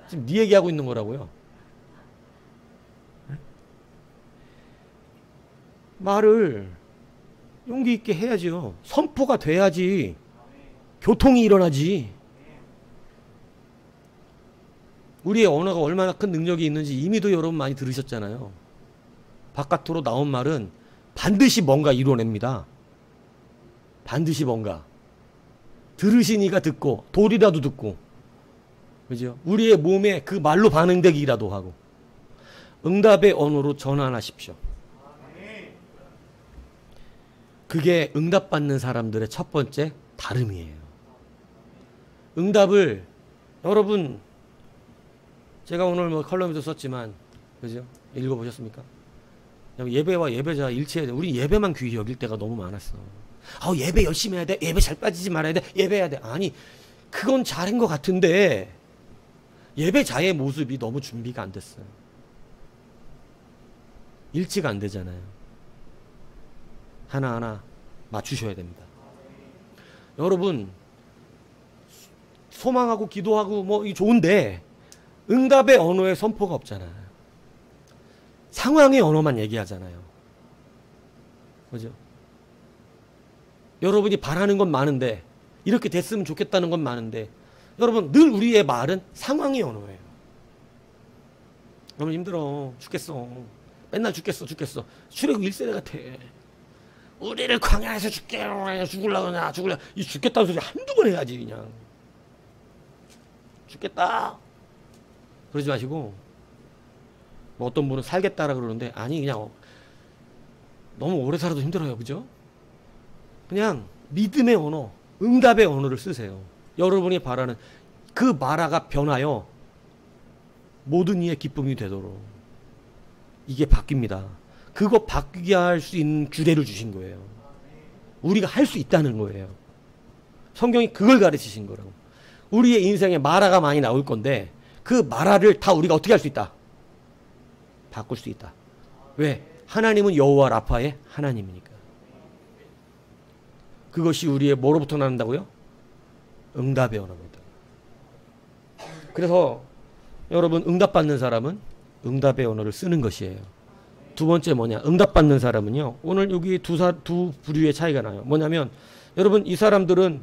지금 네 얘기하고 있는 거라고요. 말을 용기 있게 해야죠. 선포가 돼야지 교통이 일어나지. 우리의 언어가 얼마나 큰 능력이 있는지 이미도 여러분 많이 들으셨잖아요. 바깥으로 나온 말은 반드시 뭔가 이뤄냅니다. 반드시 뭔가. 들으시니까 듣고 돌이라도 듣고, 그죠? 우리의 몸에 그 말로 반응되기라도 하고. 응답의 언어로 전환하십시오. 그게 응답받는 사람들의 첫 번째 다름이에요. 응답을 여러분, 제가 오늘 뭐 컬럼에도 썼지만, 그죠? 읽어보셨습니까? 예배와 예배자 일치해야 돼. 우리 예배만 귀히 여길 때가 너무 많았어. 예배 열심히 해야 돼. 예배 잘 빠지지 말아야 돼. 예배해야 돼. 아니, 그건 잘한 것 같은데 예배자의 모습이 너무 준비가 안 됐어요. 일치가 안 되잖아요. 하나하나 맞추셔야 됩니다. 여러분, 소망하고 기도하고 뭐 좋은데 응답의 언어에 선포가 없잖아요. 상황의 언어만 얘기하잖아요. 그죠? 여러분이 바라는 건 많은데, 이렇게 됐으면 좋겠다는 건 많은데, 여러분 늘 우리의 말은 상황의 언어예요. 너무 힘들어 죽겠어, 맨날 죽겠어 출애굽 1세대 같아. 우리를 광야에서 죽으려고 이 죽겠다는 소리 한두 번 해야지. 그냥 죽겠다 그러지 마시고, 뭐 어떤 분은 살겠다라 그러는데, 아니 그냥 너무 오래 살아도 힘들어요. 그죠? 그냥 믿음의 언어, 응답의 언어를 쓰세요. 여러분이 바라는 그 마라가 변하여 모든 이의 기쁨이 되도록. 이게 바뀝니다. 그거 바뀌게 할 수 있는 규례를 주신 거예요. 우리가 할 수 있다는 거예요. 성경이 그걸 가르치신 거라고. 우리의 인생에 마라가 많이 나올 건데 그 마라를 다 우리가 어떻게 할 수 있다? 바꿀 수 있다. 왜? 하나님은 여호와 라파의 하나님이니까. 그것이 우리의 뭐로부터 나는다고요? 응답의 언어입니다. 그래서 여러분, 응답받는 사람은 응답의 언어를 쓰는 것이에요. 두 번째 뭐냐? 응답받는 사람은요. 오늘 여기 두 부류의 차이가 나요. 뭐냐면 여러분 이 사람들은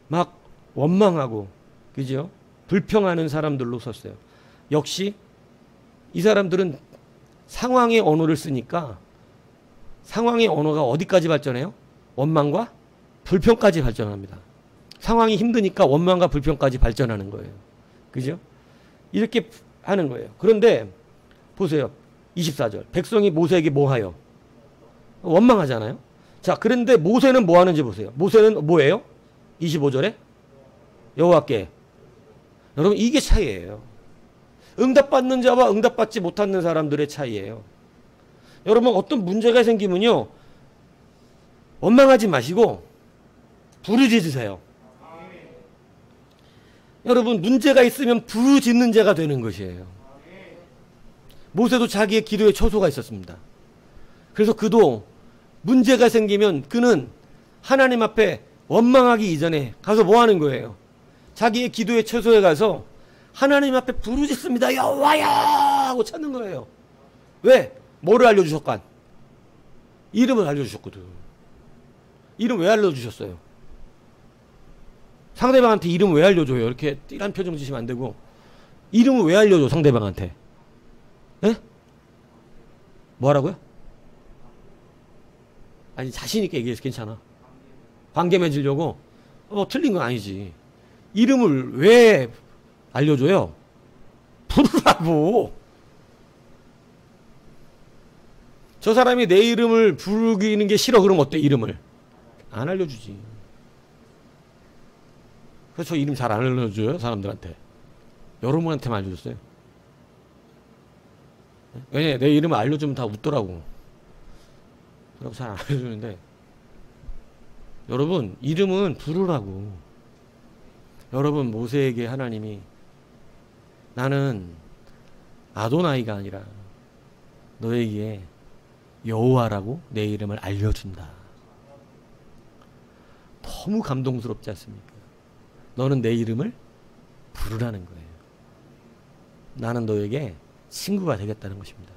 막 원망하고 그죠? 불평하는 사람들로 썼어요. 역시 이 사람들은 상황의 언어를 쓰니까 상황의 언어가 어디까지 발전해요? 원망과 불평까지 발전합니다. 상황이 힘드니까 원망과 불평까지 발전하는 거예요. 그죠? 이렇게 하는 거예요. 그런데 보세요. 24절. 백성이 모세에게 뭐하여? 원망하잖아요. 자, 그런데 모세는 뭐 하는지 보세요. 모세는 뭐예요? 25절에 여호와께. 여러분 이게 차이예요. 응답받는 자와 응답받지 못하는 사람들의 차이예요. 여러분 어떤 문제가 생기면요. 원망하지 마시고 부르짖으세요. 여러분 문제가 있으면 부르짖는 자가 되는 것이에요. 모세도 자기의 기도에 처소가 있었습니다. 그래서 그도 문제가 생기면 그는 하나님 앞에 원망하기 이전에 가서 뭐 하는 거예요? 자기의 기도의 처소에 가서 하나님 앞에 부르짖습니다. 여호와여 하고 찾는 거예요. 왜? 뭐를 알려주셨간? 이름을 알려주셨거든. 이름 왜 알려주셨어요? 상대방한테 이름 왜 알려줘요? 이렇게 띠란 표정 지시면 안 되고. 이름을 왜 알려줘 상대방한테? 예? 뭐 하라고요? 아니 자신 있게 얘기해서 괜찮아. 관계 맺으려고? 틀린 건 아니지. 이름을 왜 알려줘요? 부르라고. 저 사람이 내 이름을 부르기는 게 싫어. 그럼 어때? 이름을 안 알려주지. 그래서 저 이름 잘 안 알려줘요 사람들한테. 여러분한테만 알려줬어요. 왜냐 내 이름을 알려주면 다 웃더라고. 그래서 잘 안 알려주는데 여러분 이름은 부르라고. 여러분 모세에게 하나님이 나는 아도나이가 아니라 너에게 여호와라고 내 이름을 알려준다. 너무 감동스럽지 않습니까? 너는 내 이름을 부르라는 거예요. 나는 너에게 친구가 되겠다는 것입니다.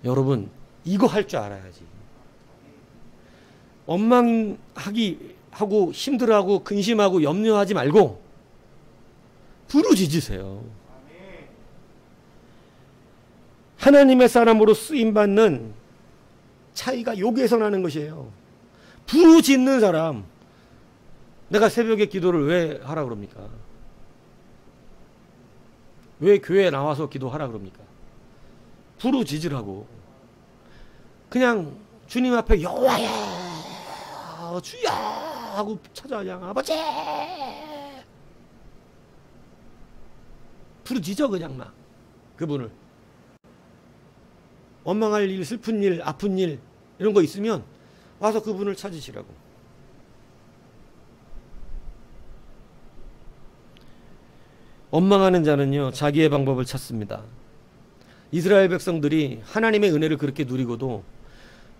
여러분 이거 할 줄 알아야지. 원망하고 힘들어하고 근심하고 염려하지 말고 부르짖으세요. 하나님의 사람으로 쓰임받는 차이가 여기에서 나는 것이에요. 부르짖는 사람. 내가 새벽에 기도를 왜 하라 그럽니까? 왜 교회에 나와서 기도하라 그럽니까? 부르짖으라고. 그냥 주님 앞에 여호와야 주야 하고 찾아야 아버지 부르짖어 그냥 막 그분을. 원망할 일, 슬픈 일, 아픈 일 이런 거 있으면 와서 그분을 찾으시라고. 원망하는 자는요 자기의 방법을 찾습니다. 이스라엘 백성들이 하나님의 은혜를 그렇게 누리고도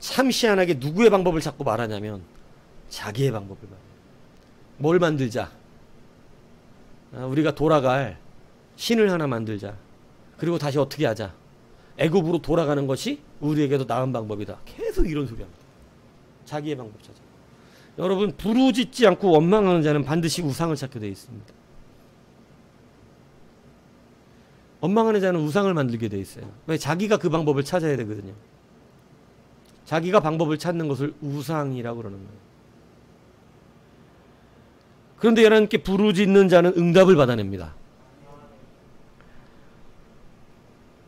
참 희한하게 누구의 방법을 찾고 말하냐면 자기의 방법을 말해요. 뭘 만들자. 우리가 돌아갈 신을 하나 만들자. 그리고 다시 어떻게 하자. 애굽으로 돌아가는 것이 우리에게도 나은 방법이다. 계속 이런 소리 합니다. 자기의 방법 찾아. 여러분 부르짖지 않고 원망하는 자는 반드시 우상을 찾게 되어 있습니다. 원망하는 자는 우상을 만들게 되어 있어요. 왜? 자기가 그 방법을 찾아야 되거든요. 자기가 방법을 찾는 것을 우상이라고 그러는 거예요. 그런데 여러분께 부르짖는 자는 응답을 받아냅니다.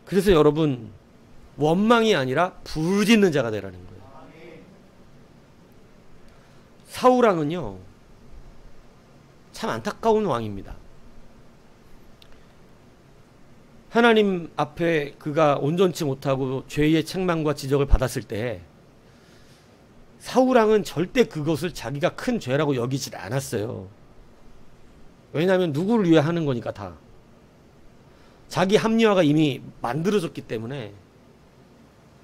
그래서 여러분 원망이 아니라 부르짖는 자가 되라는 거예요. 사울왕은요 참 안타까운 왕입니다. 하나님 앞에 그가 온전치 못하고 죄의 책망과 지적을 받았을 때 사울왕은 절대 그것을 자기가 큰 죄라고 여기질 않았어요. 왜냐하면 누구를 위해 하는 거니까 다. 자기 합리화가 이미 만들어졌기 때문에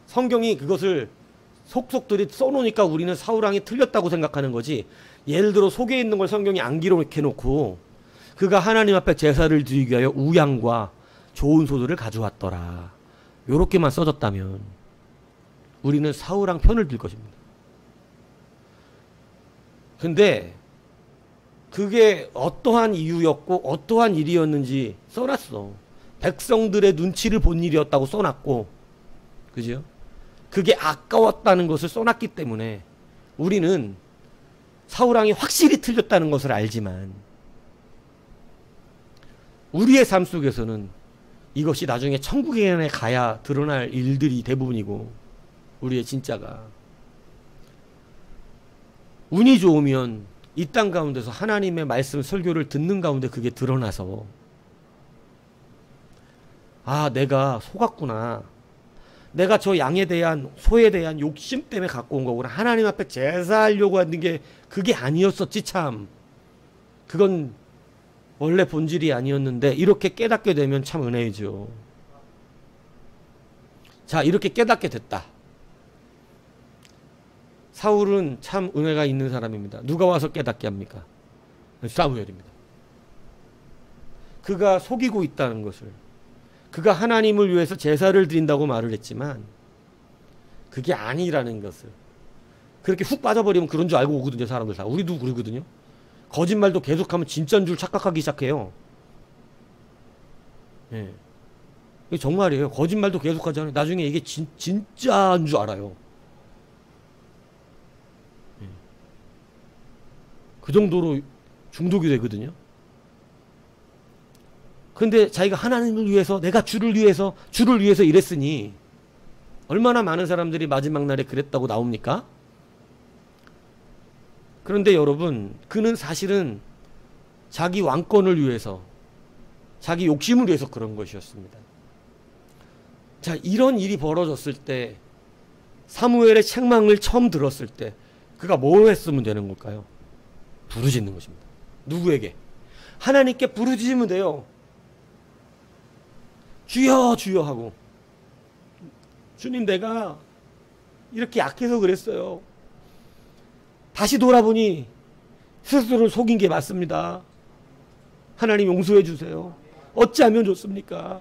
성경이 그것을 속속들이 써놓으니까 우리는 사울왕이 틀렸다고 생각하는 거지. 예를 들어 속에 있는 걸 성경이 안 기록해놓고 그가 하나님 앞에 제사를 드리기 위하여 우양과 좋은 소들을 가져왔더라. 요렇게만 써졌다면 우리는 사울왕 편을 들 것입니다. 근데 그게 어떠한 이유였고 어떠한 일이었는지 써놨어. 백성들의 눈치를 본 일이었다고 써놨고, 그죠? 그게 아까웠다는 것을 써놨기 때문에 우리는 사울왕이 확실히 틀렸다는 것을 알지만 우리의 삶 속에서는 이것이 나중에 천국에 가야 드러날 일들이 대부분이고, 우리의 진짜가 운이 좋으면 이 땅 가운데서 하나님의 말씀 설교를 듣는 가운데 그게 드러나서, 아, 내가 속았구나, 내가 저 양에 대한, 소에 대한 욕심 때문에 갖고 온 거구나, 하나님 앞에 제사하려고 하는 게 그게 아니었었지 참, 그건 원래 본질이 아니었는데, 이렇게 깨닫게 되면 참 은혜이죠. 자, 이렇게 깨닫게 됐다. 사울은 참 은혜가 있는 사람입니다. 누가 와서 깨닫게 합니까? 사무엘입니다. 그가 속이고 있다는 것을, 그가 하나님을 위해서 제사를 드린다고 말을 했지만 그게 아니라는 것을, 그렇게 훅 빠져버리면 그런 줄 알고 오거든요, 사람들 다. 우리도 그러거든요. 거짓말도 계속하면 진짜인 줄 착각하기 시작해요. 예. 이게 정말이에요. 거짓말도 계속하잖아요. 나중에 이게 진짜인 줄 알아요. 예. 그 정도로 중독이 되거든요. 근데 자기가 하나님을 위해서, 내가 주를 위해서 이랬으니 얼마나 많은 사람들이 마지막 날에 그랬다고 나옵니까? 그런데 여러분, 그는 사실은 자기 왕권을 위해서, 자기 욕심을 위해서 그런 것이었습니다. 자, 이런 일이 벌어졌을 때, 사무엘의 책망을 처음 들었을 때 그가 뭘 했으면 되는 걸까요? 부르짖는 것입니다. 누구에게? 하나님께 부르짖으면 돼요. 주여 주여 하고, 주님, 내가 이렇게 약해서 그랬어요. 다시 돌아보니 스스로를 속인 게 맞습니다. 하나님 용서해 주세요. 어찌하면 좋습니까?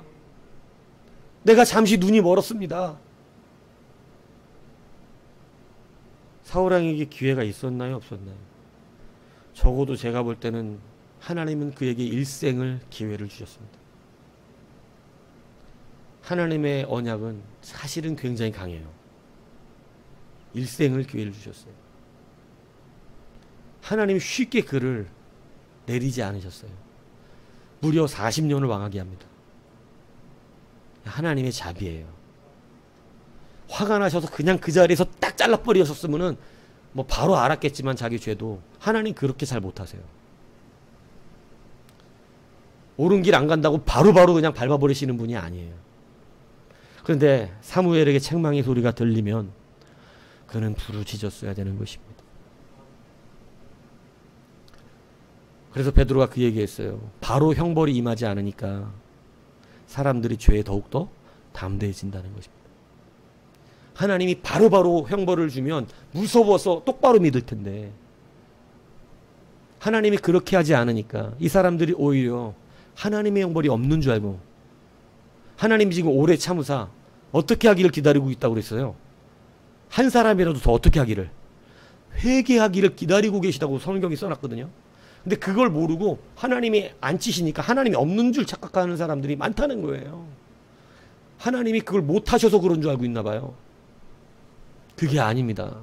내가 잠시 눈이 멀었습니다. 사울왕에게 기회가 있었나요, 없었나요? 적어도 제가 볼 때는 하나님은 그에게 일생을 기회를 주셨습니다. 하나님의 언약은 사실은 굉장히 강해요. 일생을 기회를 주셨어요. 하나님이 쉽게 그를 내리지 않으셨어요. 무려 40년을 왕하게 합니다. 하나님의 자비예요. 화가 나셔서 그냥 그 자리에서 딱 잘라버리셨으면은 뭐 바로 알았겠지만 자기 죄도, 하나님 그렇게 잘 못하세요. 옳은 길 안 간다고 바로바로 그냥 밟아버리시는 분이 아니에요. 그런데 사무엘에게 책망의 소리가 들리면 그는 부르짖었어야 되는 것입니다. 그래서 베드로가 그 얘기했어요. 바로 형벌이 임하지 않으니까 사람들이 죄에 더욱더 담대해진다는 것입니다. 하나님이 바로바로 형벌을 주면 무서워서 똑바로 믿을 텐데, 하나님이 그렇게 하지 않으니까 이 사람들이 오히려 하나님의 형벌이 없는 줄 알고, 하나님이 지금 오래 참으사 어떻게 하기를 기다리고 있다고 그랬어요. 한 사람이라도 더 어떻게 하기를, 회개하기를 기다리고 계시다고 성경이 써놨거든요. 근데 그걸 모르고 하나님이 안 치시니까 하나님이 없는 줄 착각하는 사람들이 많다는 거예요. 하나님이 그걸 못 하셔서 그런 줄 알고 있나 봐요. 그게 아닙니다.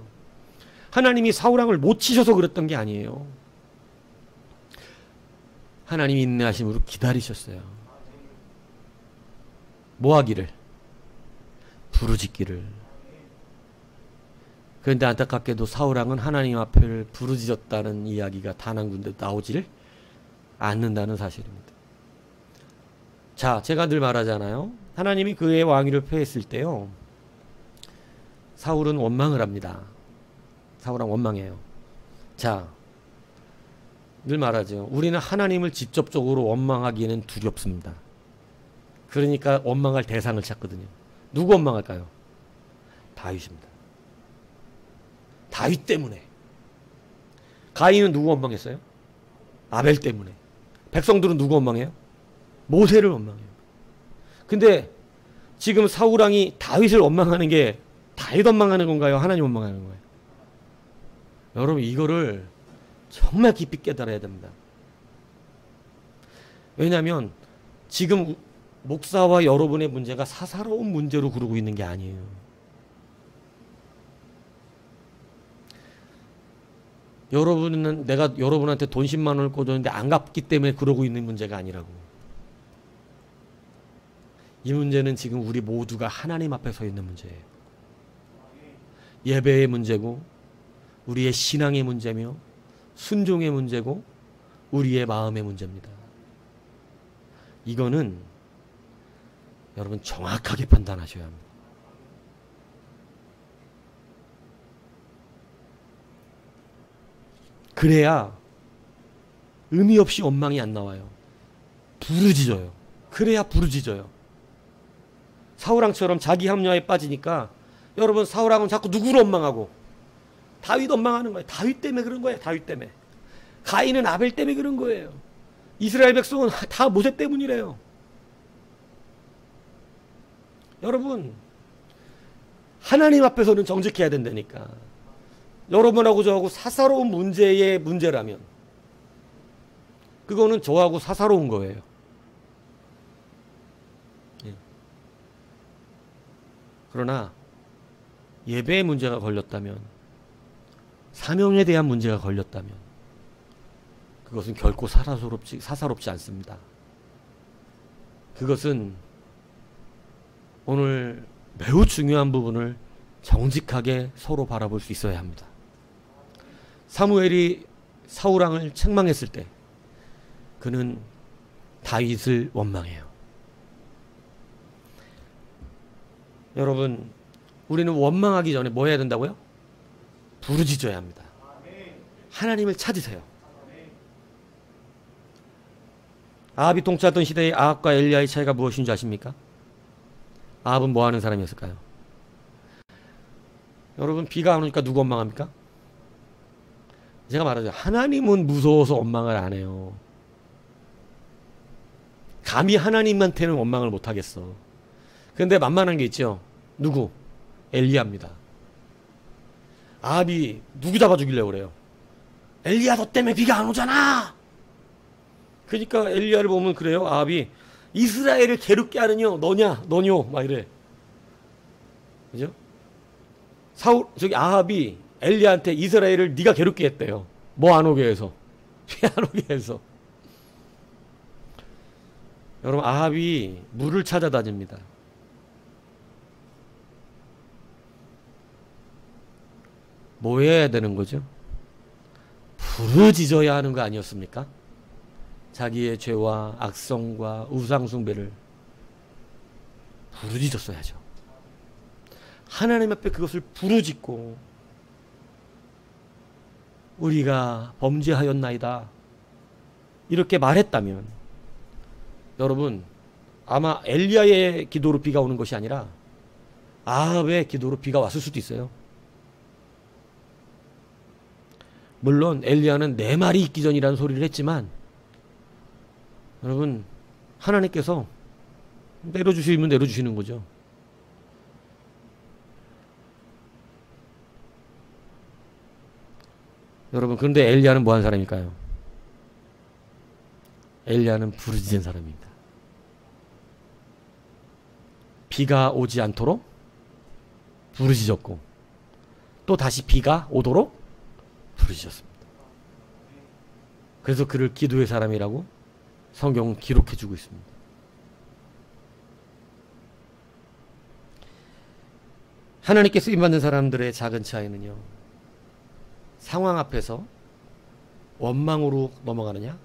하나님이 사울왕을 못 치셔서 그랬던 게 아니에요. 하나님이 인내하심으로 기다리셨어요. 뭐 하기를? 부르짖기를. 그런데 안타깝게도 사울왕은 하나님 앞을 부르짖었다는 이야기가 단 한 군데 나오질 않는다는 사실입니다. 자, 제가 늘 말하잖아요. 하나님이 그의 왕위를 폐했을 때요, 사울은 원망을 합니다. 사울왕 원망해요. 자, 늘 말하죠. 우리는 하나님을 직접적으로 원망하기에는 두렵습니다. 그러니까 원망할 대상을 찾거든요. 누구 원망할까요? 다윗입니다. 다윗 때문에. 가인은 누구 원망했어요? 아벨 때문에. 백성들은 누구 원망해요? 모세를 원망해요. 근데 지금 사울왕이 다윗을 원망하는 게 다윗 원망하는 건가요? 하나님 원망하는 거예요? 여러분 이거를 정말 깊이 깨달아야 됩니다. 왜냐하면 지금 목사와 여러분의 문제가 사사로운 문제로 그러고 있는 게 아니에요. 여러분은 내가 여러분한테 돈 10만 원을 꽂았는데 안 갚기 때문에 그러고 있는 문제가 아니라고. 이 문제는 지금 우리 모두가 하나님 앞에 서 있는 문제예요. 예배의 문제고 우리의 신앙의 문제며 순종의 문제고 우리의 마음의 문제입니다. 이거는 여러분 정확하게 판단하셔야 합니다. 그래야 의미 없이 원망이 안 나와요. 부르짖어요. 그래야 부르짖어요. 사울왕처럼 자기 합리화에 빠지니까 여러분 사울왕은 자꾸 누구를 원망하고 다윗 원망하는 거예요. 다윗 때문에 그런 거예요. 다윗 때문에. 가인은 아벨 때문에 그런 거예요. 이스라엘 백성은 다 모세 때문이래요. 여러분 하나님 앞에서는 정직해야 된다니까. 여러분하고 저하고 사사로운 문제의 문제라면 그거는 저하고 사사로운 거예요. 예. 그러나 예배의 문제가 걸렸다면 사명에 대한 문제가 걸렸다면 그것은 결코 사사롭지 않습니다. 그것은 오늘 매우 중요한 부분을 정직하게 서로 바라볼 수 있어야 합니다. 사무엘이 사울왕을 책망했을 때 그는 다윗을 원망해요. 여러분 우리는 원망하기 전에 뭐 해야 된다고요? 부르짖어야 합니다. 하나님을 찾으세요. 아합이 통치하던 시대의 아합과 엘리야의 차이가 무엇인지 아십니까? 아합은 뭐 하는 사람이었을까요? 여러분 비가 안 오니까 누구 원망합니까? 제가 말하죠. 하나님은 무서워서 원망을 안 해요. 감히 하나님한테는 원망을 못 하겠어. 그런데 만만한 게 있죠. 누구? 엘리야입니다. 아합이 누구 잡아 죽이려고 그래요? 엘리야 너 때문에 비가 안 오잖아. 그러니까 엘리야를 보면 그래요. 아합이 이스라엘을 괴롭게 하느냐 너뇨 막 이래. 그죠? 아합이 엘리야한테 이스라엘을 네가 괴롭게 했대요. 뭐 안 오게 해서. 비 안 오게 해서. 여러분 아합이 물을 찾아다닙니다. 뭐 해야 되는 거죠? 부르짖어야 하는 거 아니었습니까? 자기의 죄와 악성과 우상숭배를 부르짖었어야죠. 하나님 앞에 그것을 부르짖고 우리가 범죄하였나이다 이렇게 말했다면 여러분 아마 엘리야의 기도로 비가 오는 것이 아니라 아합의 기도로 비가 왔을 수도 있어요. 물론 엘리야는 내 말이 있기 전이라는 소리를 했지만 여러분 하나님께서 내려주시면 내려주시는 거죠. 여러분 그런데 엘리야는 뭐한 사람일까요? 엘리야는 부르짖은 사람입니다. 비가 오지 않도록 부르짖었고 또 다시 비가 오도록 부르짖었습니다. 그래서 그를 기도의 사람이라고 성경은 기록해주고 있습니다. 하나님께 쓰임받는 사람들의 작은 차이는요. 상황 앞에서 원망으로 넘어가느냐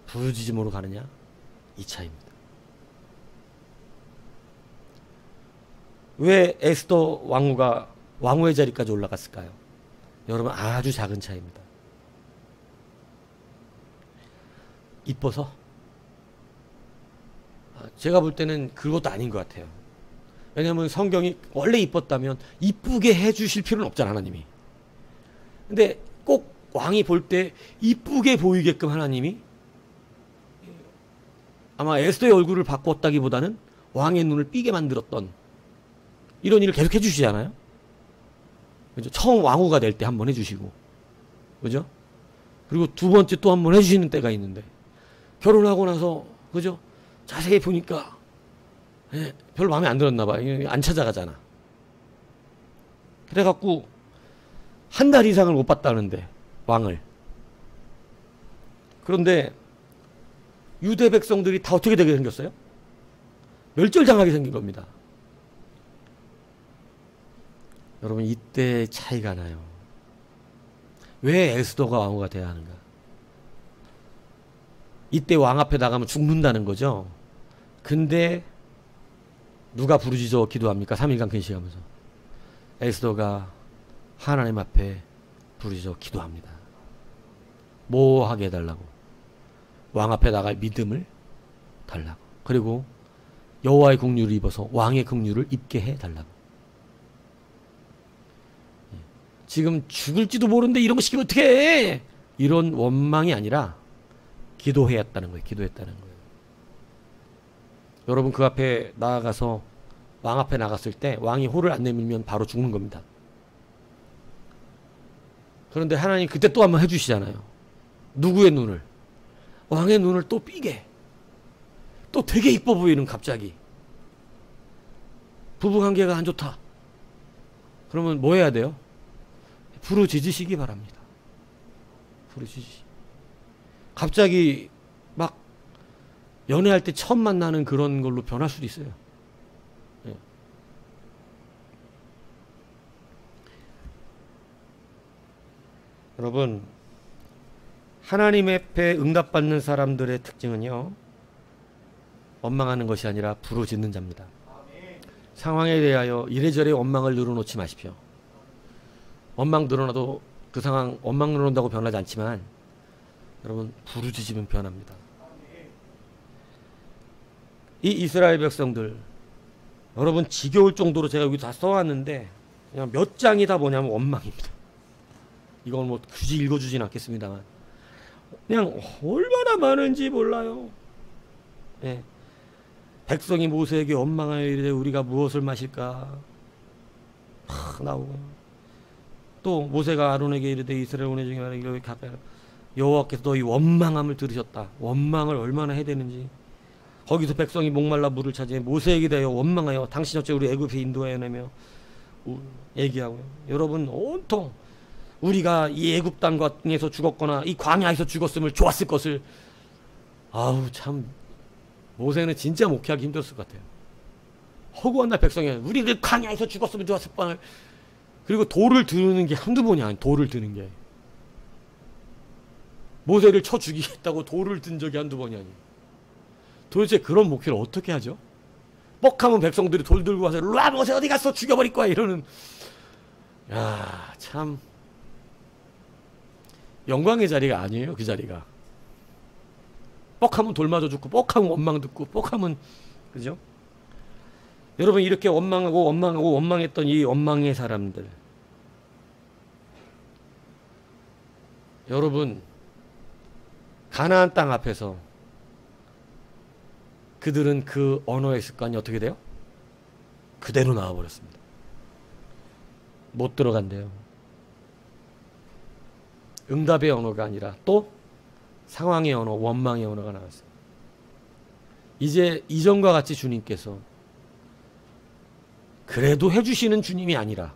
부르짖음으로 가느냐 이 차이입니다. 왜 에스더 왕후가 왕후의 자리까지 올라갔을까요? 여러분 아주 작은 차이입니다. 이뻐서? 제가 볼 때는 그것도 아닌 것 같아요. 왜냐하면 성경이 원래 이뻤다면 이쁘게 해주실 필요는 없잖아 하나님이. 근데 꼭 왕이 볼 때 이쁘게 보이게끔 하나님이 아마 에스더의 얼굴을 바꿨다기보다는 왕의 눈을 삐게 만들었던 이런 일을 계속 해주시잖아요. 그죠? 처음 왕후가 될 때 한 번 해주시고, 그죠? 그리고 두 번째 또 한 번 해주시는 때가 있는데, 결혼하고 나서, 그죠? 자세히 보니까, 예, 별로 마음에 안 들었나 봐. 안 찾아가잖아. 그래갖고, 한 달 이상을 못 봤다는데, 왕을. 그런데, 유대 백성들이 다 어떻게 되게 생겼어요? 멸절당하게 생긴 겁니다. 여러분, 이때 차이가 나요. 왜 에스더가 왕후가 돼야 하는가? 이때 왕 앞에 나가면 죽는다는 거죠. 근데 누가 부르짖어 기도합니까? 3일간 근시하면서. 에스더가 하나님 앞에 부르짖어 기도합니다. 뭐 하게 해달라고? 왕 앞에 나갈 믿음을 달라고. 그리고 여호와의 긍휼을 입어서 왕의 긍휼을 입게 해달라고. 지금 죽을지도 모르는데 이런 거 시키면 어떻게 해? 이런 원망이 아니라 기도했다는 거예요. 기도했다는 거예요. 여러분, 그 앞에 나아가서 왕 앞에 나갔을 때 왕이 호를 안 내밀면 바로 죽는 겁니다. 그런데 하나님 그때 또 한번 해주시잖아요. 누구의 눈을? 왕의 눈을 또 삐게. 또 되게 이뻐 보이는, 갑자기. 부부관계가 안 좋다. 그러면 뭐 해야 돼요? 부르짖으시기 바랍니다. 부르짖으시. 갑자기 막 연애할 때 처음 만나는 그런 걸로 변할 수도 있어요. 예. 여러분, 하나님 앞에 응답받는 사람들의 특징은요, 원망하는 것이 아니라 부르짖는 자입니다. 상황에 대하여 이래저래 원망을 늘어놓지 마십시오. 원망 늘어나도 그 상황 원망 늘어난다고 변하지 않지만, 여러분, 부르짖으면 변합니다. 이 이스라엘 백성들, 여러분, 지겨울 정도로 제가 여기 다 써왔는데 그냥 몇 장이 다 뭐냐면 원망입니다. 이건 뭐 굳이 읽어주진 않겠습니다만 그냥 얼마나 많은지 몰라요. 예. 백성이 모세에게 원망하여 이르되 우리가 무엇을 마실까 나오고, 또 모세가 아론에게 이르되 이스라엘 원내 중에 말하기를 여호와께서 너희 원망함을 들으셨다. 원망을 얼마나 해야 되는지. 거기서 백성이 목말라 물을 차지해 모세에게 대하여 원망하여 당신 어째 우리 애굽에 인도하여 내며 얘기하고요. 여러분, 온통 우리가 이 애굽 땅에서 죽었거나 이 광야에서 죽었으면 좋았을 것을, 아우 참, 모세는 진짜 목회하기 힘들었을 것 같아요. 허구한 날 백성이 우리 그 광야에서 죽었으면 좋았을 뻔을. 그리고 돌을 드는 게 한두 번이 아니에요. 돌을 드는 게. 모세를 쳐 죽이겠다고 돌을 든 적이 한두 번이 아니에요. 도대체 그런 목회를 어떻게 하죠? 뻑하면 백성들이 돌 들고 와서 일로와 모세 어디 갔어 죽여버릴 거야 이러는. 야, 참 영광의 자리가 아니에요. 그 자리가. 뻑하면 돌 맞아 죽고 뻑하면 원망 듣고 뻑하면, 그죠? 여러분, 이렇게 원망하고 원망하고 원망했던 이 원망의 사람들, 여러분, 가나안 땅 앞에서 그들은 그 언어의 습관이 어떻게 돼요? 그대로 나와버렸습니다. 못 들어간대요. 응답의 언어가 아니라 또 상황의 언어, 원망의 언어가 나왔어요. 이제 이전과 같이 주님께서 그래도 해주시는 주님이 아니라,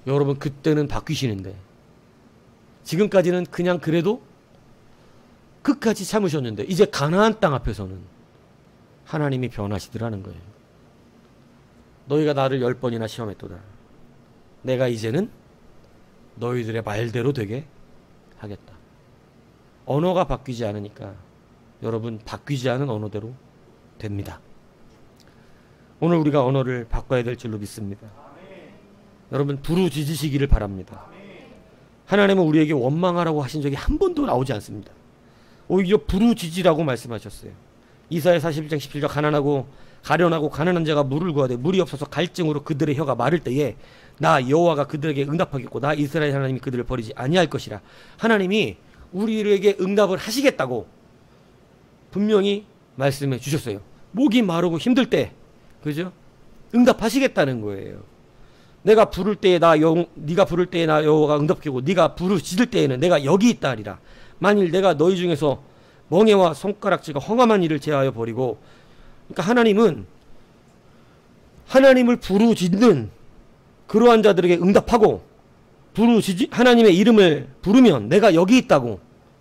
여러분, 그때는 바뀌시는데 지금까지는 그냥 그래도 끝까지 참으셨는데 이제 가나안 땅 앞에서는 하나님이 변하시더라는 거예요. 너희가 나를 10번이나 시험했도다. 내가 이제는 너희들의 말대로 되게 하겠다. 언어가 바뀌지 않으니까 여러분, 바뀌지 않은 언어대로 됩니다. 오늘 우리가 언어를 바꿔야 될 줄로 믿습니다. 여러분, 부르짖으시기를 바랍니다. 하나님은 우리에게 원망하라고 하신 적이 한 번도 나오지 않습니다. 오히려 부르짖으라고 말씀하셨어요. 이사야 41장 17절 가난하고 가련하고 가난한 자가 물을 구하되 물이 없어서 갈증으로 그들의 혀가 마를 때에 나 여호와가 그들에게 응답하겠고 나 이스라엘 하나님이 그들을 버리지 아니할 것이라. 하나님이 우리에게 응답을 하시겠다고 분명히 말씀해 주셨어요. 목이 마르고 힘들 때, 그죠? 응답하시겠다는 거예요. 내가 부를 때에 네가 부를 때에 나 여호와가 응답하고 네가 부르짖을 때에는 내가 여기 있다 하리라. 만일 내가 너희 중에서 멍에와 손가락질과 험함한 일을 제하여 버리고, 그러니까 하나님은 하나님을 부르짖는 그러한 자들에게 응답하고 하나님의 이름을 부르면 내가 여기 있다고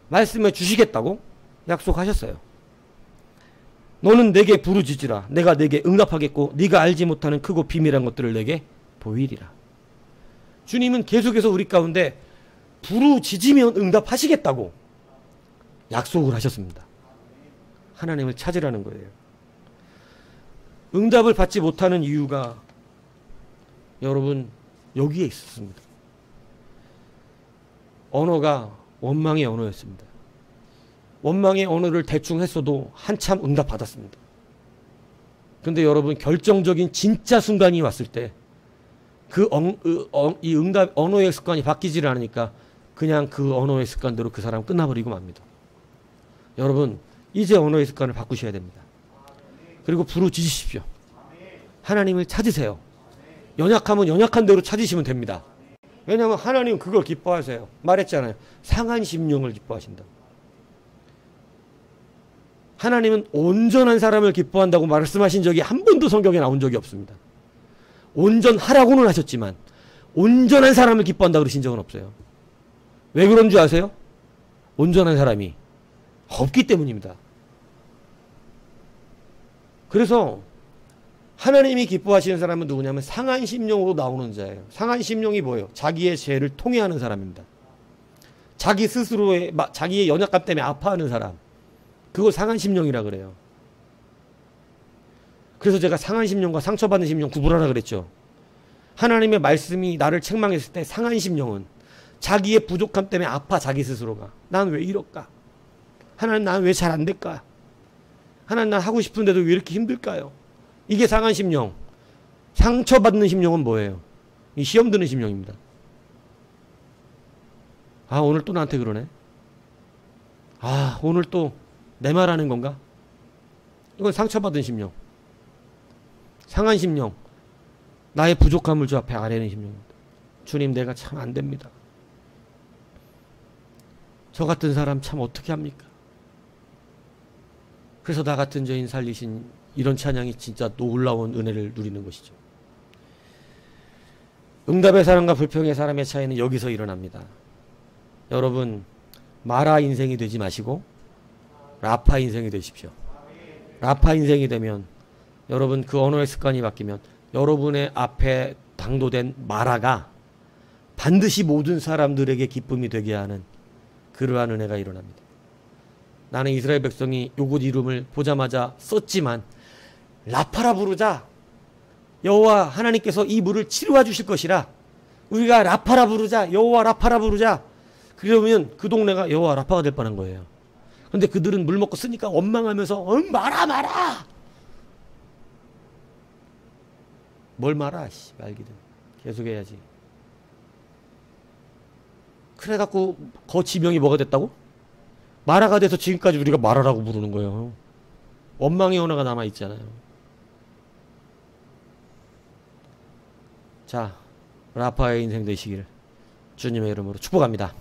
말씀해 주시겠다고 약속하셨어요. 너는 내게 부르짖으라. 내가 내게 응답하겠고 네가 알지 못하는 크고 비밀한 것들을 내게 보이리라. 주님은 계속해서 우리 가운데 부르짖으면 응답하시겠다고 약속을 하셨습니다. 하나님을 찾으라는 거예요. 응답을 받지 못하는 이유가 여러분 여기에 있었습니다. 언어가 원망의 언어였습니다. 원망의 언어를 대충 했어도 한참 응답받았습니다. 그런데 여러분 결정적인 진짜 순간이 왔을 때 이 응답 언어의 습관이 바뀌지를 않으니까 그냥 그 언어의 습관대로 그 사람 끝나버리고 맙니다. 여러분 이제 언어의 습관을 바꾸셔야 됩니다. 그리고 부르짖으십시오. 하나님을 찾으세요. 연약하면 연약한 대로 찾으시면 됩니다. 왜냐하면 하나님은 그걸 기뻐하세요. 말했잖아요. 상한 심령을 기뻐하신다. 하나님은 온전한 사람을 기뻐한다고 말씀하신 적이 한 번도 성경에 나온 적이 없습니다. 온전하라고는 하셨지만 온전한 사람을 기뻐한다고 그러신 적은 없어요. 왜 그런 줄 아세요? 온전한 사람이 없기 때문입니다. 그래서 하나님이 기뻐하시는 사람은 누구냐면 상한 심령으로 나오는 자예요. 상한 심령이 뭐예요? 자기의 죄를 통회하는 사람입니다. 자기 스스로의 자기의 연약감 때문에 아파하는 사람. 그걸 상한 심령이라 그래요. 그래서 제가 상한 심령과 상처받는 심령 구분하라 그랬죠. 하나님의 말씀이 나를 책망했을 때 상한 심령은 자기의 부족함 때문에 아파 자기 스스로가. 난 왜 이럴까? 하나님 난 왜 잘 안 될까? 하나님 난 하고 싶은데도 왜 이렇게 힘들까요? 이게 상한 심령. 상처받는 심령은 뭐예요? 이 시험 드는 심령입니다. 아 오늘 또 나한테 그러네. 아 오늘 또 내 말하는 건가? 이건 상처받은 심령. 상한 심령. 나의 부족함을 주 앞에 아뢰는 심령입니다. 주님 내가 참 안 됩니다. 저 같은 사람 참 어떻게 합니까? 그래서 나 같은 죄인 살리신 이런 찬양이 진짜 놀라운 은혜를 누리는 것이죠. 응답의 사람과 불평의 사람의 차이는 여기서 일어납니다. 여러분 마라 인생이 되지 마시고 라파 인생이 되십시오. 라파 인생이 되면 여러분 그 언어의 습관이 바뀌면 여러분의 앞에 당도된 마라가 반드시 모든 사람들에게 기쁨이 되게 하는 그러한 은혜가 일어납니다. 나는 이스라엘 백성이 요곳 이름을 보자마자 썼지만 라파라 부르자. 여호와 하나님께서 이 물을 치루어 주실 것이라. 우리가 라파라 부르자. 여호와 라파라 부르자. 그러면 그 동네가 여호와 라파가 될 뻔한 거예요. 근데 그들은 물 먹고 쓰니까 원망하면서 말아 말아. 뭘 말아? 씨, 말기든 계속 해야지. 그래갖고 그 지명이 뭐가 됐다고? 마라가 돼서 지금까지 우리가 마라라고 부르는 거예요. 원망의 언어가 남아있잖아요. 자, 라파의 인생 되시기를 주님의 이름으로 축복합니다.